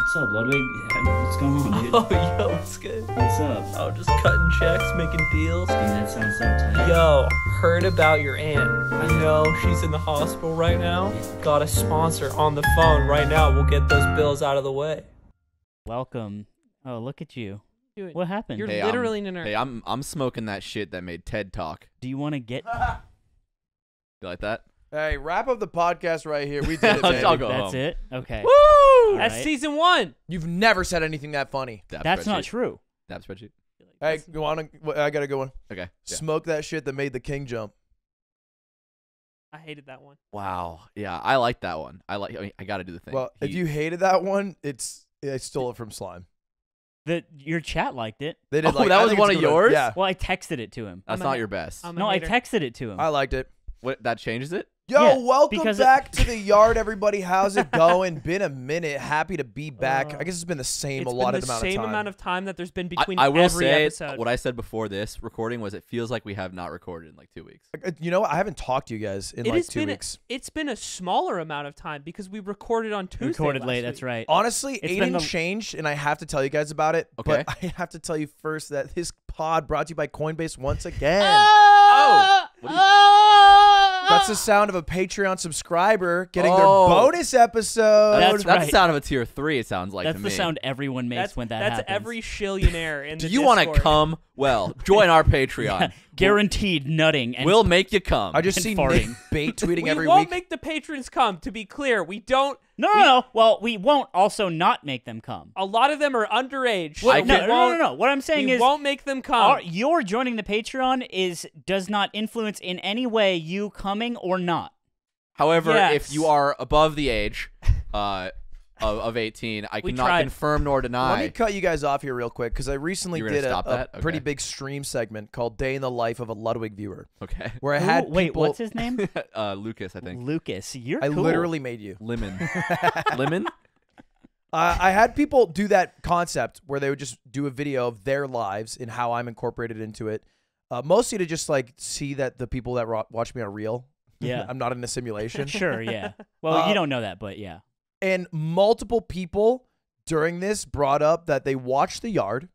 What's up, Ludwig? What's going on, dude? Oh, yo, what's good? What's up? Oh, just cutting checks, making deals. Dude, that sounds so tight. Yo, heard about your aunt. I know she's in the hospital right now. Got a sponsor on the phone right now. We'll get those bills out of the way. Welcome. Oh, look at you. Dude, What happened? You're literally in a nerd. Hey, I'm smoking that shit that made TED Talk. Do you want to get... You like that? Hey, wrap up the podcast right here. We did it, baby. I'll go That's home. it? Okay. Woo! That's right. season 1. You've never said anything that funny. Dab That's not spreadsheet. true. Dab spreadsheet. Hey, go on. I got a good one. Okay. Yeah. Smoke that shit that made the king jump. I hated that one. Wow. Yeah, I like that one. I got to do the thing. Well, if you hated that one, I stole it from Slime. Your chat liked it. They did. Oh, like, that I was think one it's of a good one. yours? Yeah, Well, I texted it to him. That's I'm a not ha- your best. I'm a No, I hater. texted it to him. I liked it. What? That changes it? Yo, Yeah, welcome because back to the yard, everybody. How's it going? Been a minute. Happy to be back. I guess it's been the same It's allotted been the amount of same time. amount of time that there's been between I will every say episode. what I said before this recording was it feels like we have not recorded in like 2 weeks. You know what? I haven't talked to you guys in It like has 2 been weeks. It's been a smaller amount of time because we recorded on Tuesday. Recorded last late, week. that's right. Honestly, It's been Aiden the- changed, and I have to tell you guys about it. Okay. But I have to tell you first that this pod brought to you by Coinbase once again. Oh! What do you- That's the sound of a Patreon subscriber getting their Oh. bonus episode. That's That's right. the sound of a tier 3, it sounds like That's to the me. sound everyone makes when that That's happens. every shillionaire in Do the you want to Discord. come? Well, join our Patreon. Guaranteed nutting. And We'll make you come. I just and see farting. Nick bait tweeting We every won't week. make the patrons come, to be clear. We don't. No. Well, we won't also not make them come. A lot of them are underage. Well, so no, we no. won't- What I'm saying we is won't make them come. your joining the Patreon does not influence in any way you coming or not. However, Yes. if you are above the age of 18, I We cannot tried. confirm nor deny. Let me cut you guys off here real quick because I recently You were gonna did stop a that? pretty Okay. big stream segment called Day in the Life of a Ludwig Viewer, Okay. where I Who- had wait, people. what's his name? Lucas, I think. Lucas. You're I cool. literally made you. Lemon. Lemon? I had people do that concept where they would just do a video of their lives and how I'm incorporated into it, mostly to just like see that the people that watch me are real. Yeah. I'm not in a simulation. Sure, yeah. Well, you don't know that, but yeah. And multiple people during this brought up that they watched The Yard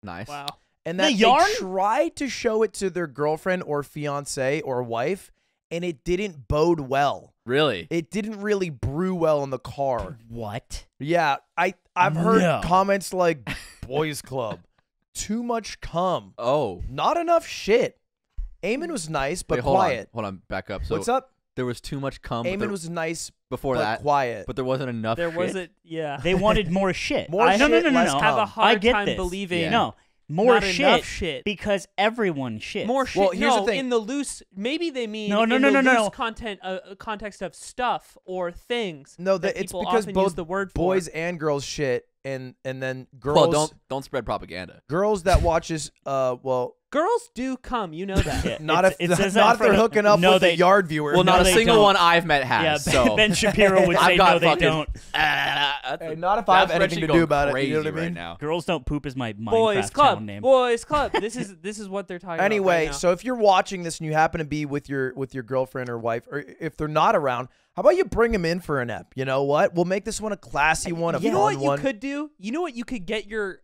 Nice. Wow. and The that Yard? they tried to show it to their girlfriend or fiance or wife, and it didn't bode well. Really? It didn't really brew well in the car. What? Yeah, I've heard No. comments like "Boys Club," too much cum, Oh. not enough shit. Eamon was nice but Wait, hold quiet. on. Hold on. Back up. So What's up? there was too much cum but Eamon there- was nice before but that, quiet. but there wasn't enough There shit? wasn't. Yeah. They wanted more shit. More no, no, shit, no, no, less no. have a cum. hard I get time this. believing. Yeah. No, more Not shit, enough shit. because everyone shit. More shit. Well, here's no, the thing. in the loose. Maybe they mean No, in the no. loose content, context of stuff or things. No, that it's people because often both use the word for. boys and girls shit, and then girls. Well, don't spread propaganda. Girls that watches Girls do come. You know that. Yeah, not it's- if it says that not in if they're front of- hooking up No, with they- a yard viewer. Well, not a they single don't. one I've met has. Yeah, so Ben Shapiro would I've say got no, they fucking- don't. Hey, not if I have That anything to spreadsheet do going about it. crazy You know what I mean? right now. Girls don't poop is my Minecraft Boys channel Club. name. Boys Club. This is what they're talking Anyway, about right now. so if you're watching this and you happen to be with your girlfriend or wife, or if they're not around, how about you bring them in for an ep? You know what? We'll make this one a classy one, a you know fun what you one. could do? You know what you could get your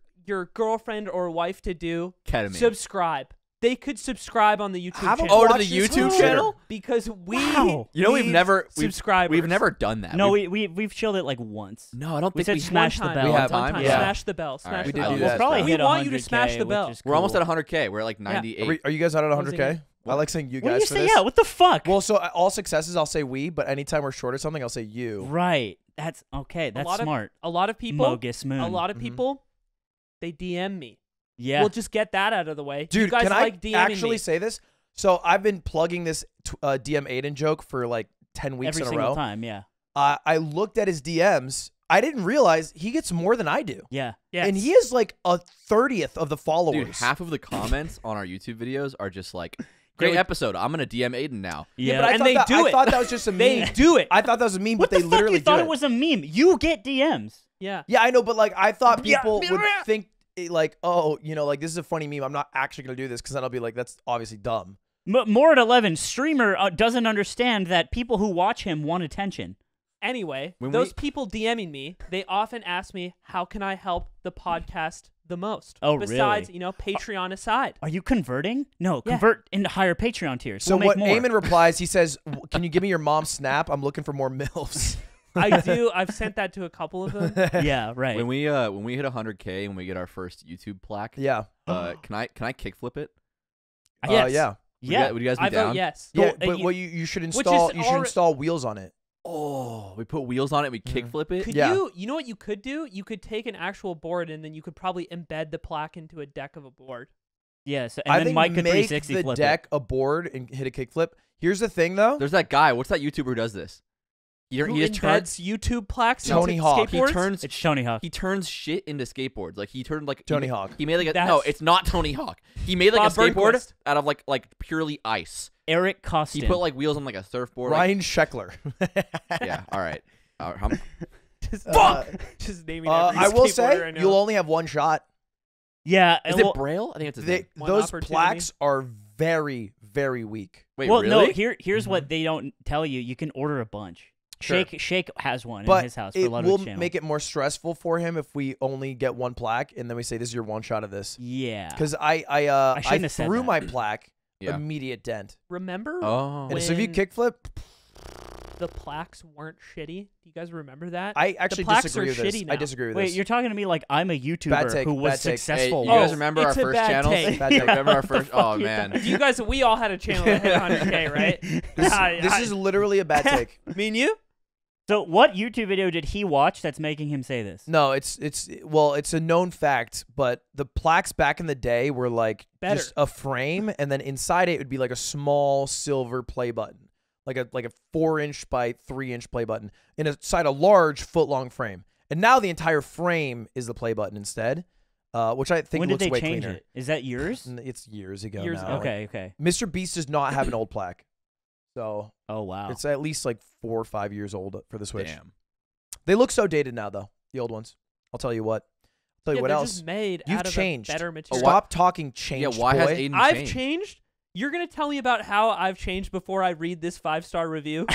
girlfriend or wife to do? Ketamine. Subscribe. They could subscribe on the YouTube Have 'em channel. Oh, to watch the this YouTube on channel? Because we Wow. You know we've need never subscribers. we've never done that. No, we've chilled it like once. No, I don't We think said we smash the One bell. time. We have One time. yeah. Smash the bell. All Smash right, the we bell. did do We'll that. probably We hit want you to 100K, smash the bell. which is We're almost cool. at 100K. We're at like 98. Are you guys out at Closing 100K? in. I like saying you What do guys you for say? this. Yeah, what the fuck? Well, so all successes, I'll say we, but anytime we're short of something, I'll say you. Right. That's okay. That's lot of- smart. A lot of people. Mogus Moon. A lot of people. They DM me. Yeah. We'll just get that out of the way. Dude, you guys can like I DMing actually me. say this? So I've been plugging this DM Aiden joke for like 10 weeks Every in a single row. time. Yeah. I looked at his DMs. I didn't realize he gets more than I do. Yeah. Yes. And he is like a 30th of the followers. Dude, half of the comments on our YouTube videos are just like, great episode. I'm going to DM Aiden now. Yeah. but I And thought they that, do I it. thought that was just a meme. They do it. I thought that was a meme, what but the they fuck? literally You thought do it was a meme? You get DMs. Yeah. Yeah, I know, but like I thought Yeah. people would think like, oh, you know, like this is a funny meme. I'm not actually gonna do this because then I'll be like, that's obviously dumb. More at 11. Streamer doesn't understand that people who watch him want attention. Anyway, When those people DMing me, they often ask me, how can I help the podcast the most? Oh, Besides, really? Patreon aside. Are you converting? No, Yeah. convert into higher Patreon tiers. So we'll what make more. Eamon replies, he says, "Can you give me your mom's snap? I'm looking for more milfs." I do. I've sent that to a couple of them. Yeah, right. When we hit 100K and we get our first YouTube plaque, Yeah. can I kickflip it? Yes. Yeah. Yeah. Would you guys be I down? vote yes. Yeah, So, but you- what you should install install wheels on it. Oh, we put wheels on it. We kickflip it. Could Yeah. you know what you could do? You could take an actual board and then you could probably embed the plaque into a deck of a board. Yeah, so, I and then think Mike could make 360 the flip deck a board and hit a kickflip. Here's the thing, though. There's that guy. What's that YouTuber who does this? He Who just turns. embeds YouTube plaques Tony into Hawk. He skateboards? turns. it. It's Tony Hawk. He turns shit into skateboards. Like he turned like Tony Hawk. He made like a That's- no. It's not Tony Hawk. He made like Bob a skateboard Burnquist. out of like purely ice. Eric Costin. He put like wheels on like a surfboard. Ryan Scheckler. Yeah. All right. Just, Fuck! just naming every I will skateboarder say, I know. you'll only have one shot. yeah. Is well, it Braille? I think it's his name. One Those opportunity. plaques are very, very weak. Wait, well, really? no. Here's what they don't tell you. You can order a bunch. Sure. Shake has one in But his house for it Ludwig's will channel. make it more stressful for him if we only get one plaque and then we say, "This is your one shot of this." Yeah. Because I shouldn't have said threw that. my plaque, Yeah. immediate dent. Remember Oh. And so if you When- kickflip, the plaques weren't shitty? Do you guys remember that? I actually plaques disagree are with this. shitty I now. disagree with Wait, this. you're talking to me like I'm a YouTuber take, who was bad take. Hey, successful. you guys Oh, remember our it's a first bad channels? take. Bad take. Remember our first? Oh yeah. man. You guys, we all had a channel that hit 100K, right? This is literally a bad take. Me and you? So what YouTube video did he watch that's making him say this? No, it's a known fact, but the plaques back in the day were like Better. just a frame, and then inside it would be like a small silver play button, like a 4-inch by 3-inch play button, inside a large foot-long frame. And now the entire frame is the play button instead, which I think When did looks they way change cleaner. it? Is that yours? It's years ago Years now. ago. Okay, okay. Mr. Beast does not have an old plaque, so Oh wow. it's at least like 4 or 5 years old for the Switch. Damn. They look so dated now, though. The old ones. I'll tell you what. I'll tell you Yeah, what they're else. just made You've out of changed. a better Oh, material. Stop talking changed, Yeah. Why has boy. Aiden I've changed? changed? You're going to tell me about how I've changed before I read this 5-star review?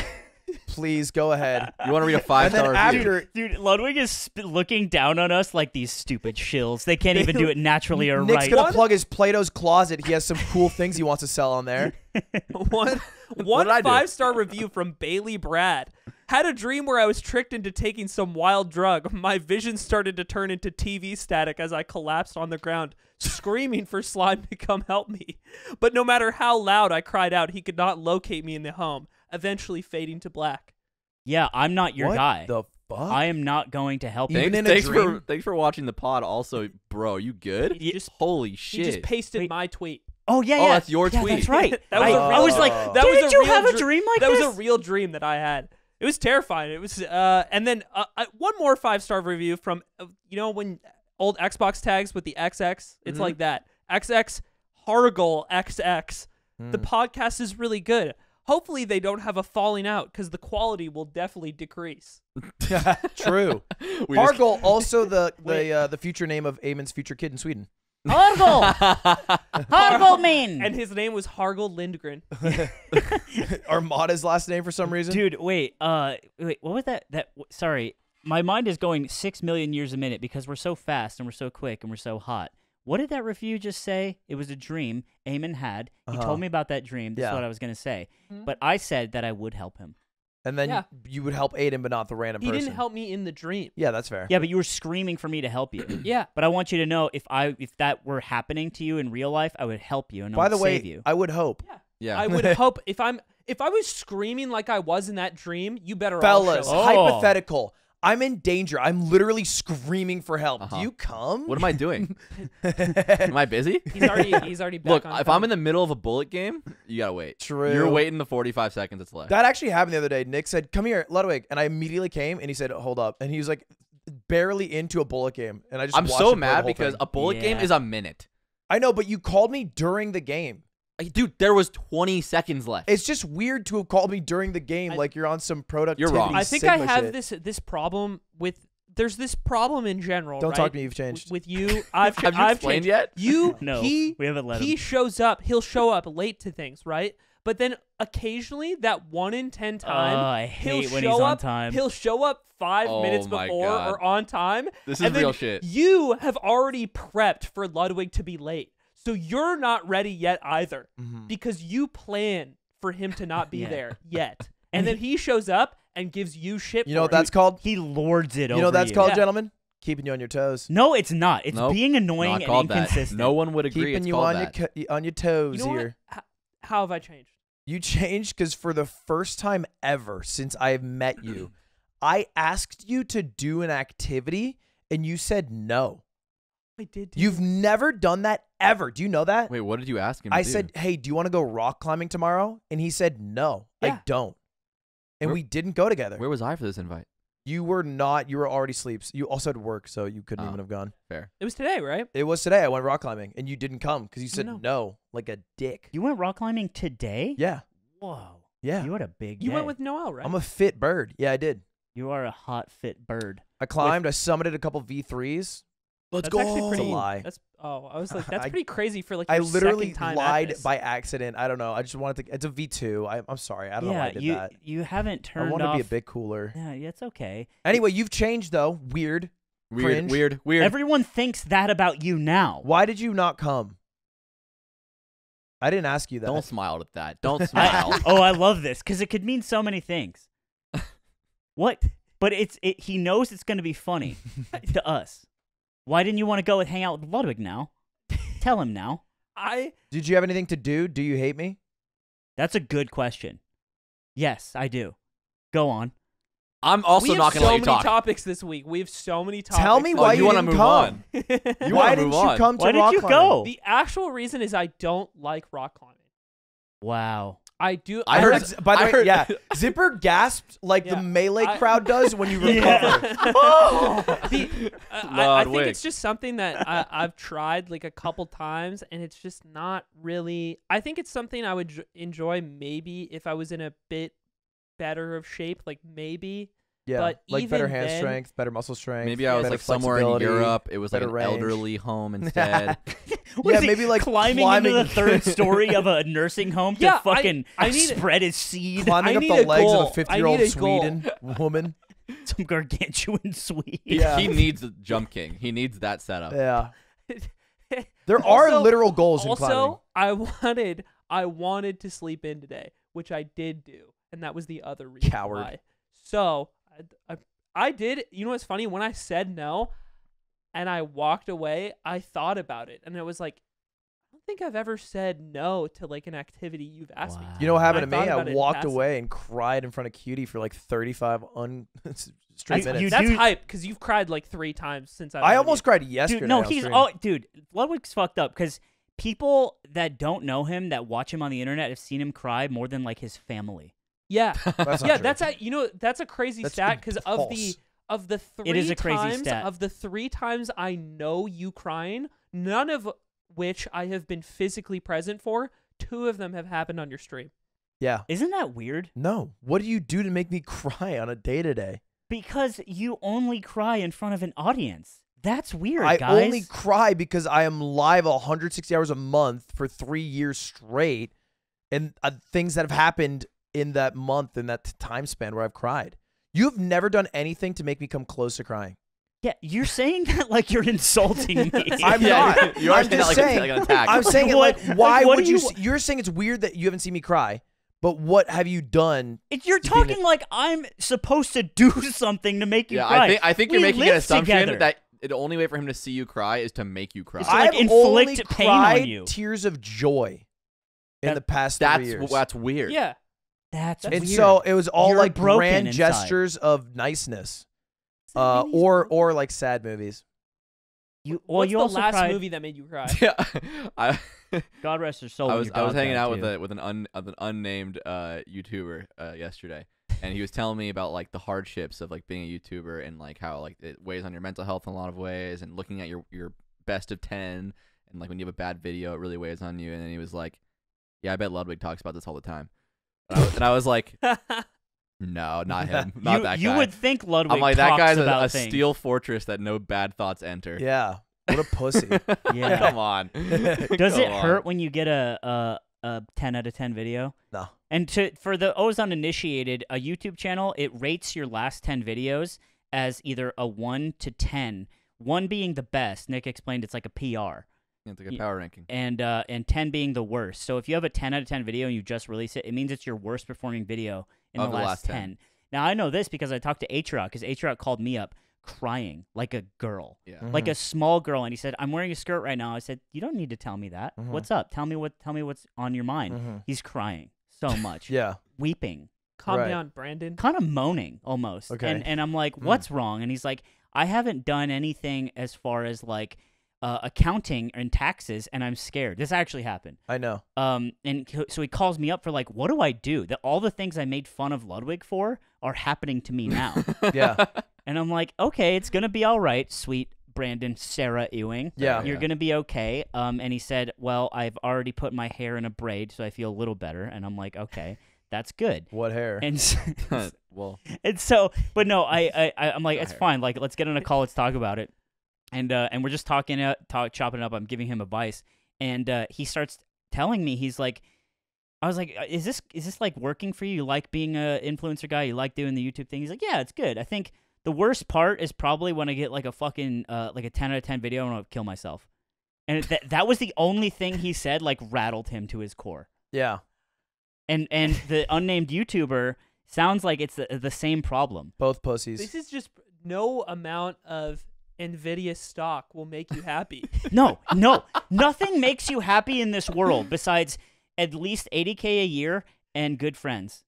Please go ahead. You want to read a And 5-star then review? after Dude, Ludwig is looking down on us like these stupid shills. They can't even do it naturally or Nick's right. gonna plug his Plato's Closet. He has some cool things he wants to sell on there. One did I do? 5-star review from Bailey Brad. Had a dream where I was tricked into taking some wild drug. My vision started to turn into TV static as I collapsed on the ground, screaming for Slime to come help me. But no matter how loud I cried out, he could not locate me in the home, eventually fading to black. Yeah, I'm not your What guy. the fuck? I am not going to help you. Even Thanks, in a thanks for dream? thanks for watching the pod. Also, bro, you good? He just- Holy He shit! just pasted Wait. my tweet. Oh yeah, Oh, yeah. that's your yeah, tweet. That's right. That was a I real was like, dream. That was didn't a you real have a dr- dream like That this? was a real dream that I had. It was terrifying. It was, and then one more 5-star review from, when old Xbox tags with the XX, it's like that. XX Hargle XX. The podcast is really good. Hopefully they don't have a falling out because the quality will definitely decrease. True. We just- Hargle, also the future name of Eamon's future kid in Sweden. Hargle. Hargle mean. And his name was Hargle Lindgren. Armada's last name for some reason. Dude, wait, what was that? Sorry, my mind is going 6 million years a minute because we're so fast and we're so quick and we're so hot. What did that review just say? It was a dream Eamon had. He told me about that dream. That's Yeah. what I was gonna say. Mhm. But I said that I would help him. And then Yeah. you would help Aiden, but not the random He person. didn't help me in the dream. Yeah, that's fair. Yeah, but you were screaming for me to help you. Yeah. But I want you to know if that were happening to you in real life, I would help you and I By would the way, save you. I would hope. Yeah. I would hope if I was screaming like I was in that dream, you better Fellas, all show up. Oh. hypothetical. I'm in danger. I'm literally screaming for help. Uh-huh. Do you come? What am I doing? Am I busy? He's already back Look, on if I'm in the middle of a bullet game, you gotta wait. True. You're waiting the 45 seconds that's left. That actually happened the other day. Nick said, "Come here, Ludwig," and I immediately came, and he said, "Hold up," and he was like, barely into a bullet game, and I just I'm watched so him play the mad whole because thing. a bullet game Yeah. is a minute. I know, but you called me during the game. Like, dude, there was 20 seconds left. It's just weird to have called me during the game, like you're on some productivity. You're wrong. I think I Sigma have shit. this problem with. There's this problem in general. Don't right? talk to me. You've changed. With you. I've Have you I've explained changed. yet? You No, he we haven't let he him. shows up. He'll show up late to things, right? But then occasionally, that 1 in 10 time, I he'll hate when show he's on up. time. He'll show up 5 Oh minutes my before God. or on time. This and is then real shit. You have already prepped for Ludwig to be late, so you're not ready yet either because you plan for him to not be Yeah. there yet. And then he shows up and gives you shit. You know what for it. that's called? He lords it over You know what that's called, Yeah. gentlemen? Keeping you on your toes. No, it's not. It's Nope. being annoying Not and called that. inconsistent. No one would agree. Keeping it's you called on that. on your toes You know here. what? How have I changed? You changed because for the first time ever since I have met you, I asked you to do an activity and you said no. I did. You've never done that ever. Do you know that? Wait, what did you ask him? I to do? said, hey, do you want to go rock climbing tomorrow? And he said, no, I Yeah. don't. And Where- we didn't go together. Where was I for this invite? You were not. You were already asleep. You also had work, so you couldn't Oh. even have gone. Fair. It was today, right? It was today. I went rock climbing, and you didn't come because you said No. no, like a dick. You went rock climbing today? Yeah, Whoa. yeah. You had a big You day. went with Noel, right? I'm a fit bird. Yeah, I did. You are a hot, fit bird. I climbed. I summited a couple V3s. Let's That's actually It's pretty. a lie. That's I was like, that's I- pretty crazy for like. I Your literally second time at lied this. by accident. I don't know. I just wanted to. It's a V2. I'm sorry. I don't know why I did you that. you haven't I turned want to off. be a bit cooler. Yeah, it's okay. Anyway, you've changed though. Weird. Weird, Cringe. weird, weird. Everyone thinks that about you now. Why did you not come? I didn't ask you that. Don't smile at that. Don't smile. I love this because it could mean so many things. What? But he knows it's going to be funny to us. Why didn't you want to go and hang out with Ludwig now? Tell him now. Did you have anything to do? Do you hate me? That's a good question. Yes, I do. Go on. I'm also we not have going to so let you many talk. topics this week. We have so many topics. Tell me Oh, why you you wanna didn't move come. on. You Why wanna didn't move you on. come to Why did rock you climbing? go? The actual reason is I don't like rock climbing. Wow. I do. I I heard- heard, by the I way, heard- yeah, Zipper gasped like Yeah, the melee I- crowd does when you recover. Yeah. I think Ludwig. it's just something that I've tried like a couple times, and it's just not really. I think it's something I would enjoy maybe if I was in a bit better of shape, like maybe. Yeah, But like better even hand then- strength, better muscle strength. Maybe I was better like somewhere in flexibility, Europe. It was like better an range. elderly home instead. What Yeah, is he, maybe, like, climbing into the third story of a nursing home to Yeah, fucking I need- spread his seed. Climbing I up need the a legs goal. of a I 50-year-old need a goal. Sweden woman. Some gargantuan Swede. Yeah. He needs a jump king. He needs that setup. Yeah, there are Also- literal goals in climbing. Also, I wanted to sleep in today, which I did do, and that was the other reason Coward. why. So I did. You know what's funny? When I said no, and I walked away, I thought about it, and it was like, I don't think I've ever said no to like an activity you've asked me. Wow. to. You know what happened I to me? thought I about it in walked passing. away and cried in front of Cutie for like 35 straight You- minutes. you That's do- hype because you've cried like 3 times since I've I known almost you. cried yesterday. Dude, no, on he's stream. dude. Ludwig's fucked up because people that don't know him, that watch him on the internet, have seen him cry more than like his family. Yeah, That's not yeah. true. That's a crazy That's stat because false. of the 3 It is a crazy times stat. of the 3 times I know you crying, none of which I have been physically present for. 2 of them have happened on your stream. Yeah. Isn't that weird? No. What do you do to make me cry on a day to day? Because you only cry in front of an audience. That's weird, I guys. only cry because I am live 160 hours a month for 3 years straight, and things that have happened in that month, in that time span where I've cried. You've never done anything to make me come close to crying. Yeah, you're saying that like you're insulting me. I'm Yeah, not. you are I'm saying just that like saying. like an attack. I'm saying it What- like, why what would do you? you- You're saying it's weird that you haven't seen me cry, but what have you done? You're being talking like I'm supposed to do something to make you yeah, cry. I think you're We making an live assumption together. that the only way for him to see you cry is to make you cry. It's like I've inflict only pain on cried you. tears of joy in That- the past 3 years. That's weird. Yeah, That's And weird. so it was all You're like broken grand inside. gestures of niceness, Does that mean he's or like sad movies. you What's you the also last cried. movie that made you cry? Yeah. I God rest her soul. I when was your I was dog hanging died, out too. with an unnamed YouTuber yesterday, and he was telling me about like the hardships of like being a YouTuber and like how like it weighs on your mental health in a lot of ways, and looking at your best of 10, and like when you have a bad video, it really weighs on you. And then he was like, "Yeah, I bet Ludwig talks about this all the time," and I was like, "No, not him, not that guy." You would think Ludwig I'm like, talks that guy's about a things. steel fortress that no bad thoughts enter. Yeah, what a pussy. Yeah. Come on. Does Come it on. hurt when you get a a 10 out of 10 video? No. And for those uninitiated, a YouTube channel, it rates your last 10 videos as either a 1 to 10. 1 being the best. Nick explained it's like a PR. It's like a power ranking. And 10 being the worst. So if you have a 10 out of 10 video and you just release it, it means it's your worst performing video in the last 10. Now, I know this because I talked to atrioc, because atrioc called me up crying like a girl, like a small girl, and he said, "I'm wearing a skirt right now." I said, "You don't need to tell me that. What's up? Tell me what's on your mind." He's crying so much, weeping, Calm down, Brandon. kind of moaning almost. Okay. And I'm like, "What's wrong?" And he's like, "I haven't done anything as far as like accounting and taxes, and I'm scared." This actually happened. I know. So he calls me up for like, what do I do? That all the things I made fun of Ludwig for are happening to me now. Yeah. And I'm like, okay, it's gonna be all right, sweet Brandon Sarah Ewing. Yeah. You're gonna be okay. And he said, well, I've already put my hair in a braid, so I feel a little better. And I'm like, okay, that's good. What hair? And Well, and so, but no, I'm like, it's fine. Like, let's get on a call. Let's talk about it. And we're just chopping it up. I'm giving him advice, and he starts telling me, he's like, I was like, is this like working for you? You like being a influencer guy? You like doing the YouTube thing? He's like, yeah, it's good. I think the worst part is probably when I get like a fucking like a 10 out of 10 video and I'll kill myself. And that was the only thing he said, like, rattled him to his core. Yeah. And the unnamed YouTuber sounds like it's the same problem. Both pussies. This is just no amount of NVIDIA stock will make you happy. No, nothing makes you happy in this world besides at least $80K a year and good friends.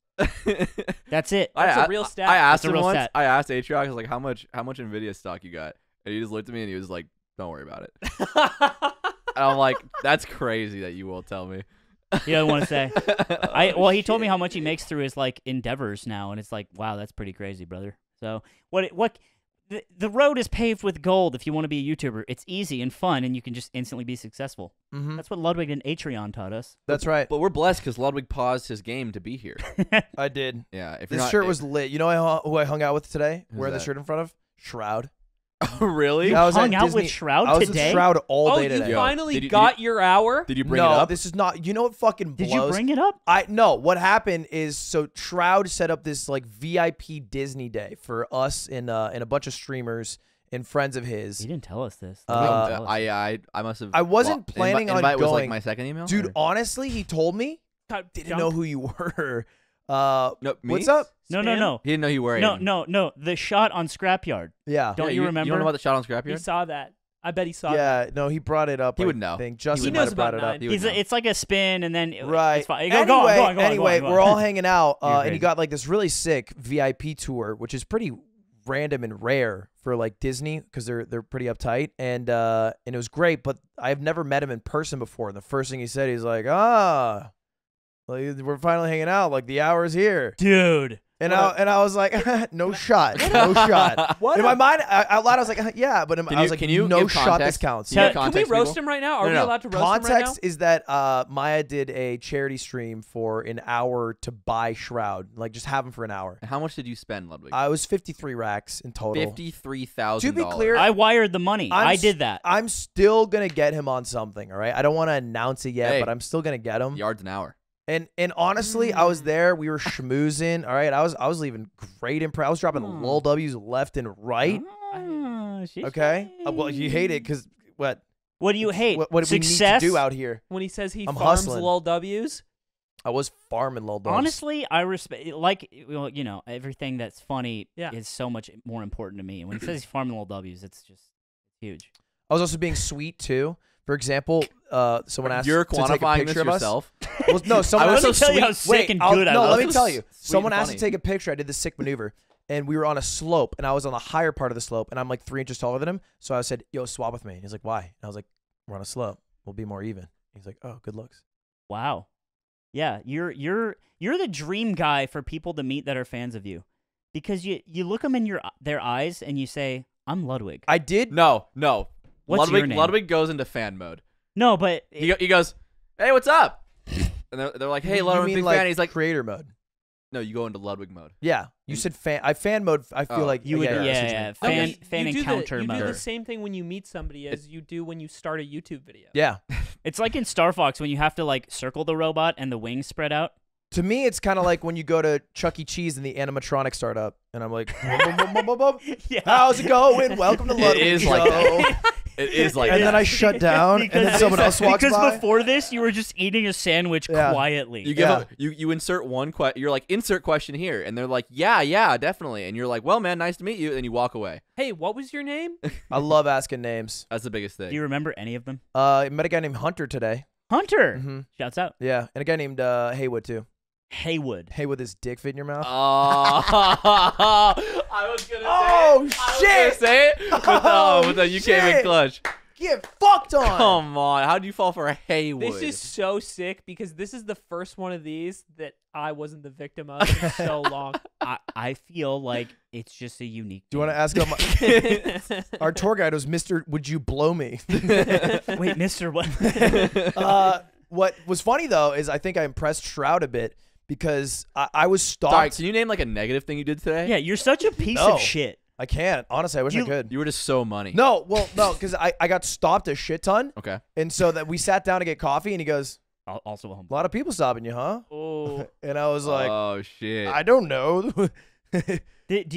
That's it. That's a real stat. I asked That's a him real once. stat. I asked atrioc, I was like, how much Nvidia stock you got? And he just looked at me and he was like, don't worry about it. And I'm like, that's crazy that you won't tell me. He doesn't want to say. Well, he told me how much he makes through his like endeavors now, and it's like, wow, that's pretty crazy, brother. So what? The road is paved with gold if you want to be a YouTuber. It's easy and fun, and you can just instantly be successul. Mm-hmm. That's what Ludwig and Atrion taught us. That's right. But we're blessed because Ludwig paused his game to be here. I did. Yeah. If This shirt was lit. You know who I hung out with today? Who's Wearing the that? shirt in front of? Shroud. Really? I was hung at out Disney. with Shroud I was today? at Shroud all day you today. finally Did you- got your hour? Did you bring no, it up? this is not. You know what fucking blows? Did you bring it up? No. What happened is, so Shroud set up this like VIP Disney day for us and a bunch of streamers and friends of his. He didn't tell us this. I must have. I wasn't planning on invite was like going. my second email. Dude, or? honestly, he told me. Got Didn't dumped? know who you were. No, me? What's up? No. He didn't know you were. No. The shot on Scrapyard. Yeah. Don't Yeah, you remember? You don't know about the shot on He Scrapyard? saw that. I bet he saw that. Yeah, no, he brought it up. He I would know. think Justin He might knows have brought about it up. nine. He would know. It's like a spin, and then Right. It's fine. Anyway, Go on. we're all hanging out, You're and he crazy. got like this really sick VIP tour, which is pretty random and rare for like Disney because they're pretty uptight, and it was great. But I've never met him in person before. And the first thing he said, he's like, like, we're finally hanging out. Like, the hour's here. Dude. And I was like, no shot, no shot. What In my mind, out loud, I was like, yeah, but I was like, can you no give shot. context? This counts. Can you Yeah, give can we context, roast people? him right now? Are No, we no. allowed to roast him right now? Context is that Maya did a charity stream for an hour to buy Shroud, like just have him for an hour. How much did you spend, Ludwig? I was 53 racks in total. $53,000. To be clear, I wired the money. I did that. I'm still gonna get him on something. All right, I don't want to announce it yet, Hey. but I'm still gonna get him. yards an hour. And honestly, I was there. We were schmoozing. All right, I was leaving great impress. I was dropping lol W's left and right. Okay. Well, you hate it because what? What do you hate? What do we need to Success? do out here? When he says he I'm farms hustling. lol W's. I was farming lol W's. Honestly, I respect, like, well, you know, everything that's funny Yeah. is so much more important to me. And when he says he's farming little W's, it's just huge. I was also being sweet too. For example, someone asked You're to take a quantifying this picture of us. yourself. Well, no, someone I asked was so tell you how sweet. sick and I'll- good I no, was. let me tell you. Sweet Someone and asked to funny. take a picture. I did this sick maneuver, and we were on a slope, and I was on the higher part of the slope, and I'm like 3 inches taller than him. So I said, "Yo, swap with me." And he's like, "Why?" And I was like, "We're on a slope. We'll be more even." He's like, "Oh, good looks." Wow. Yeah, you're the dream guy for people to meet that are fans of you, because you look them in their eyes and you say, "I'm Ludwig." I did. No. What's your Ludwig, name? Ludwig goes into fan mode. No, but He goes, "Hey, what's up?" And they're like, "Hey, you Ludwig, mean big like fan." He's like, creator mode. No, you go into Ludwig mode. Yeah, you said fan. I fan mode. I feel like You would, I see what you yeah. mean. Fan, you fan do encounter you mode. do the same thing when you meet somebody as you do when you start a YouTube video. Yeah. It's like in Star Fox when you have to like circle the robot and the wings spread out. To me, it's kind of like when you go to Chuck E. Cheese and the animatronic start up, and I'm like, "Bum, bum, bum, bum, bum. Yeah. How's it going? Welcome to Ludwig is Show." like that. It is like And that. then I shut down, and then someone else walks because by. before this, you were just eating a sandwich Yeah. quietly. You give Yeah. you insert one question. You're like, insert question here, and they're like, yeah, definitely. And you're like, well, man, nice to meet you. And you walk away. Hey, what was your name? I love asking names. That's the biggest Do thing. you remember any of them? I met a guy named Hunter today. Hunter. Mm-hmm. Shouts out. Yeah, and a guy named Haywood too. Haywood. Haywood, his dick fit in your mouth. I was gonna Oh, say it. I was shit. gonna say it. But no, you came in shit. clutch. Get fucked on. Come on, how do you fall for a Haywood? This is so sick because this is the first one of these that I wasn't the victim of in so long. I feel like it's just a unique. Do you want to ask him? Our tour guide was Mr. Would you blow me? Wait, Mister, what? What was funny though is I think I impressed Shroud a bit because I was stopped. Sorry, can you name like a negative thing you did today? Yeah, you're such a piece No. of shit. I can't. Honestly, I wish I could. You were just so money. No, well, no, because I got stopped a shit ton. Okay. And so that we sat down to get coffee, and he goes, Also a "A humble. lot of people stopping you, huh?" Oh, And I was like, oh shit. "I don't know." Did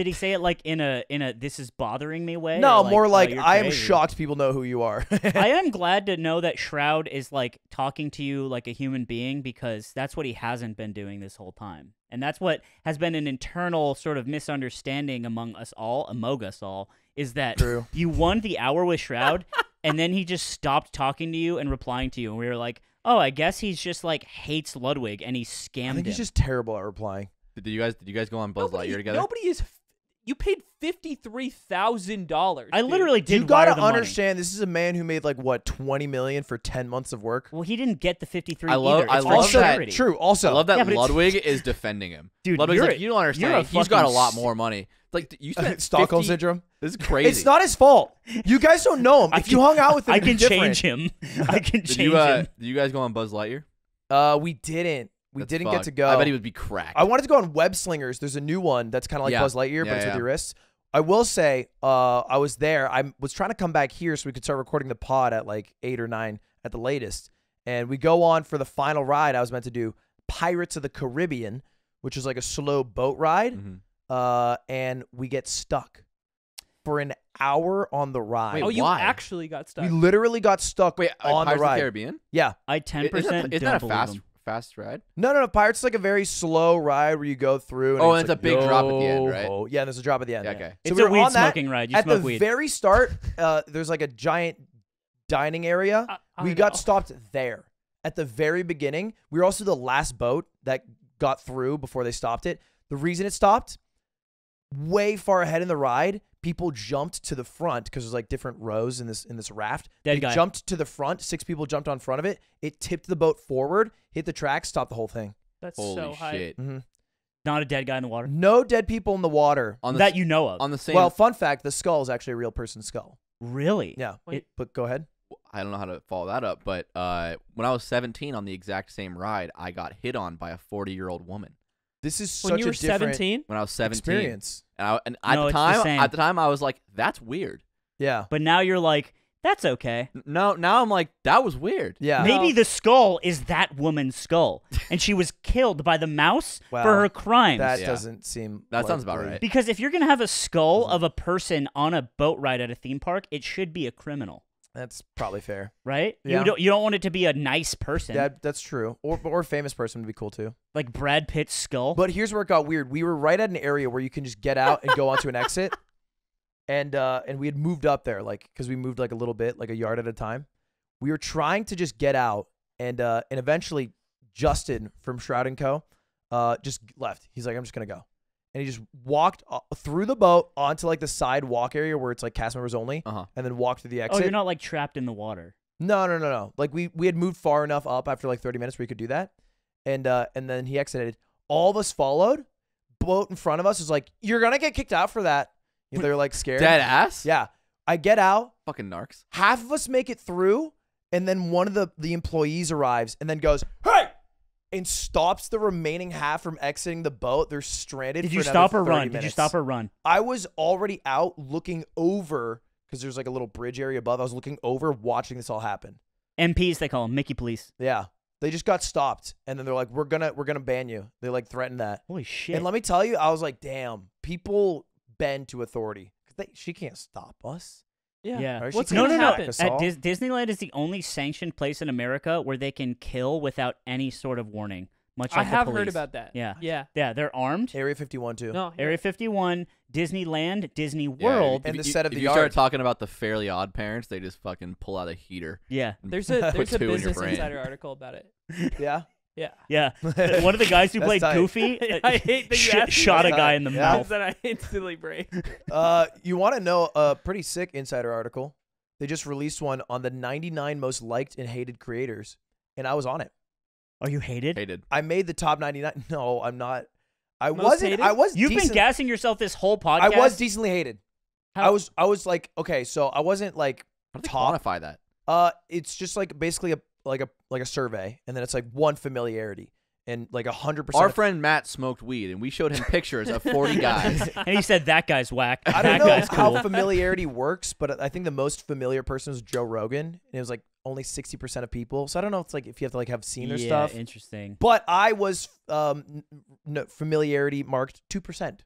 he say it like in a this is bothering me way? No, or more oh, like you're I am crazy? shocked people know who you are. I am glad to know that Shroud is like talking to you like a human being because that's what he hasn't been doing this whole time. And that's what has been an internal sort of misunderstanding among us all, is that True. you won the hour with Shroud and then he just stopped talking to you and replying to you. And we were like, oh, I guess he's just like hates Ludwig and he scammed I think him. he's just terrible at replying. Did you guys go on Buzz Lightyear together? Nobody is. You paid $53,000. I literally did You gotta wire the money. understand, this is a man who made like what 20 million for 10 months of work. Well, he didn't get the 53 I love- either. I It's for love Also, that- charity. true. Also, I love that Yeah, but it's- Ludwig is defending him. Dude, Ludwig's you're like, a- you don't you're understand. a He's got a fucking lot more money. Like you spent Stockholm 50 syndrome. This is crazy. It's not his fault. You guys don't know him. If you hung out with him, I it'd be can different. change him. I can Did change you him. did you guys go on Buzz Lightyear? We didn't. We That's didn't get fucked. to go. I bet he would be cracked. I wanted to go on Web Slingers. There's a new one that's kind of like Yeah. Buzz Lightyear, but Yeah, it's with yeah. your wrists. I will say, I was there. I was trying to come back here so we could start recording the pod at like 8 or 9 at the latest. And we go on for the final ride. I was meant to do Pirates of the Caribbean, which is like a slow boat ride. Mhm. And we get stuck for an hour on the ride. Wait, Oh, you why? actually got stuck. we literally got stuck Wait, on Pirates the of the ride. Caribbean? Yeah. I 10% Isn't don't that a believe him. fast ride? No. Pirates is like a very slow ride where you go through. And Oh, it's and it's like, a big drop at the end, right? yo-ho. Yeah, and there's a drop at the end. Yeah, okay. So It's we a were weed on that. smoking ride. You At smoke the weed. very start, there's like a giant dining area. I We know. got stopped there. At the very beginning, we were also the last boat that got through before they stopped it. The reason it stopped, way far ahead in the ride, people jumped to the front because there's like different rows in this raft. Dead They guy. jumped to the front. 6 people jumped on front of it. It tipped the boat forward, hit the track, stopped the whole thing. That's Holy so high. shit. Not a dead guy in the water. No dead people in the water. On the That you know of. on the same Well, fun fact, the skull is actually a real person's skull. Really? Yeah. Wait. But go ahead. I don't know how to follow that up, but when I was 17 on the exact same ride, I got hit on by a 40-year-old woman. This is When such you a were different 17, When I was 17, experience. and at No, the it's the time, same. I was like, "That's weird." Yeah. But now you're like, that's okay. No, now I'm like, "That was weird." Yeah. Maybe the skull is that woman's skull, and she was killed by the mouse Wow. for her crimes. That Yeah. doesn't seem That sounds about likely. right. Because if you're gonna have a skull of a person on a boat ride at a theme park, it should be a criminal, That's probably fair. right? Yeah. You don't want it to be a nice person, That's true. Or a famous person would be cool too. like Brad Pitt's skull. But here's where it got weird. We were right at an area where you can just get out and go onto an exit. And we had moved up there, like, because we moved like a little bit, like a yard at a time. We were trying to just get out, and eventually Justin from Shroud & Co. Just left. He's like, I'm just gonna go, and he just walked through the boat onto like the sidewalk area where it's like cast members only, Uh-huh. and then walked through the oh, exit. you're not like trapped in the water. No. Like we had moved far enough up after like 30 minutes where we could do that, and then he exited. All of us followed. Boat in front of us was like, "You're gonna get kicked out for that." You know, they were like scared. Dead ass. Yeah. I get out. Fucking narcs. Half of us make it through, and then one of the employees arrives and then goes, "Hey!" and stops the remaining half from exiting the boat. They're stranded. Did for you another stop or 30 run? minutes. Did you stop or run? I was already out looking over because there's like a little bridge area above. I was looking over, watching this all happen. MPs, they call them Mickey Police. Yeah, they just got stopped, and then they're like, "We're gonna ban you." They like threatened that. Holy shit! And let me tell you, I was like, "Damn, people bend to authority because she can't stop us." Yeah. Right? She What's can't gonna no. happen? us At all. Disneyland is the only sanctioned place in America where they can kill without any sort of warning. Much like I the have heard police. about that. Yeah. Yeah. Yeah, they're armed. Area 51 too. No. Area 51, Disneyland, Disney Yeah, World. And if the you- set of if the you yard. start talking about the Fairly Odd Parents, they just fucking pull out a heater. Yeah. and There's a put two in your Business brain. Insider article about it. Yeah. Yeah. Yeah. One of the guys who That's played tight. Goofy I hate that you asked me shot a that. guy in the Yeah. mouth. that I instantly break. You want to know a pretty sick insider article? They just released one on the 99 most liked and hated creators, and I was on it. Are you hated? Hated. I made the top 99. No, I'm not. I Most wasn't. hated? I was. You've been decent- gassing yourself this whole podcast. I was decently hated. How- I was like, okay, so I wasn't like How do they top. quantify that? It's just like basically a survey, and then it's like one familiarity, and like 100%. Our friend Matt smoked weed, and we showed him pictures of 40 guys. and he said that guy's whack. I that don't know guy's how cool. familiarity works, but I think the most familiar person was Joe Rogan, and it was like only 60% of people. So I don't know. It's like if you have to like have seen their yeah, stuff. interesting. But I was familiarity marked 2%.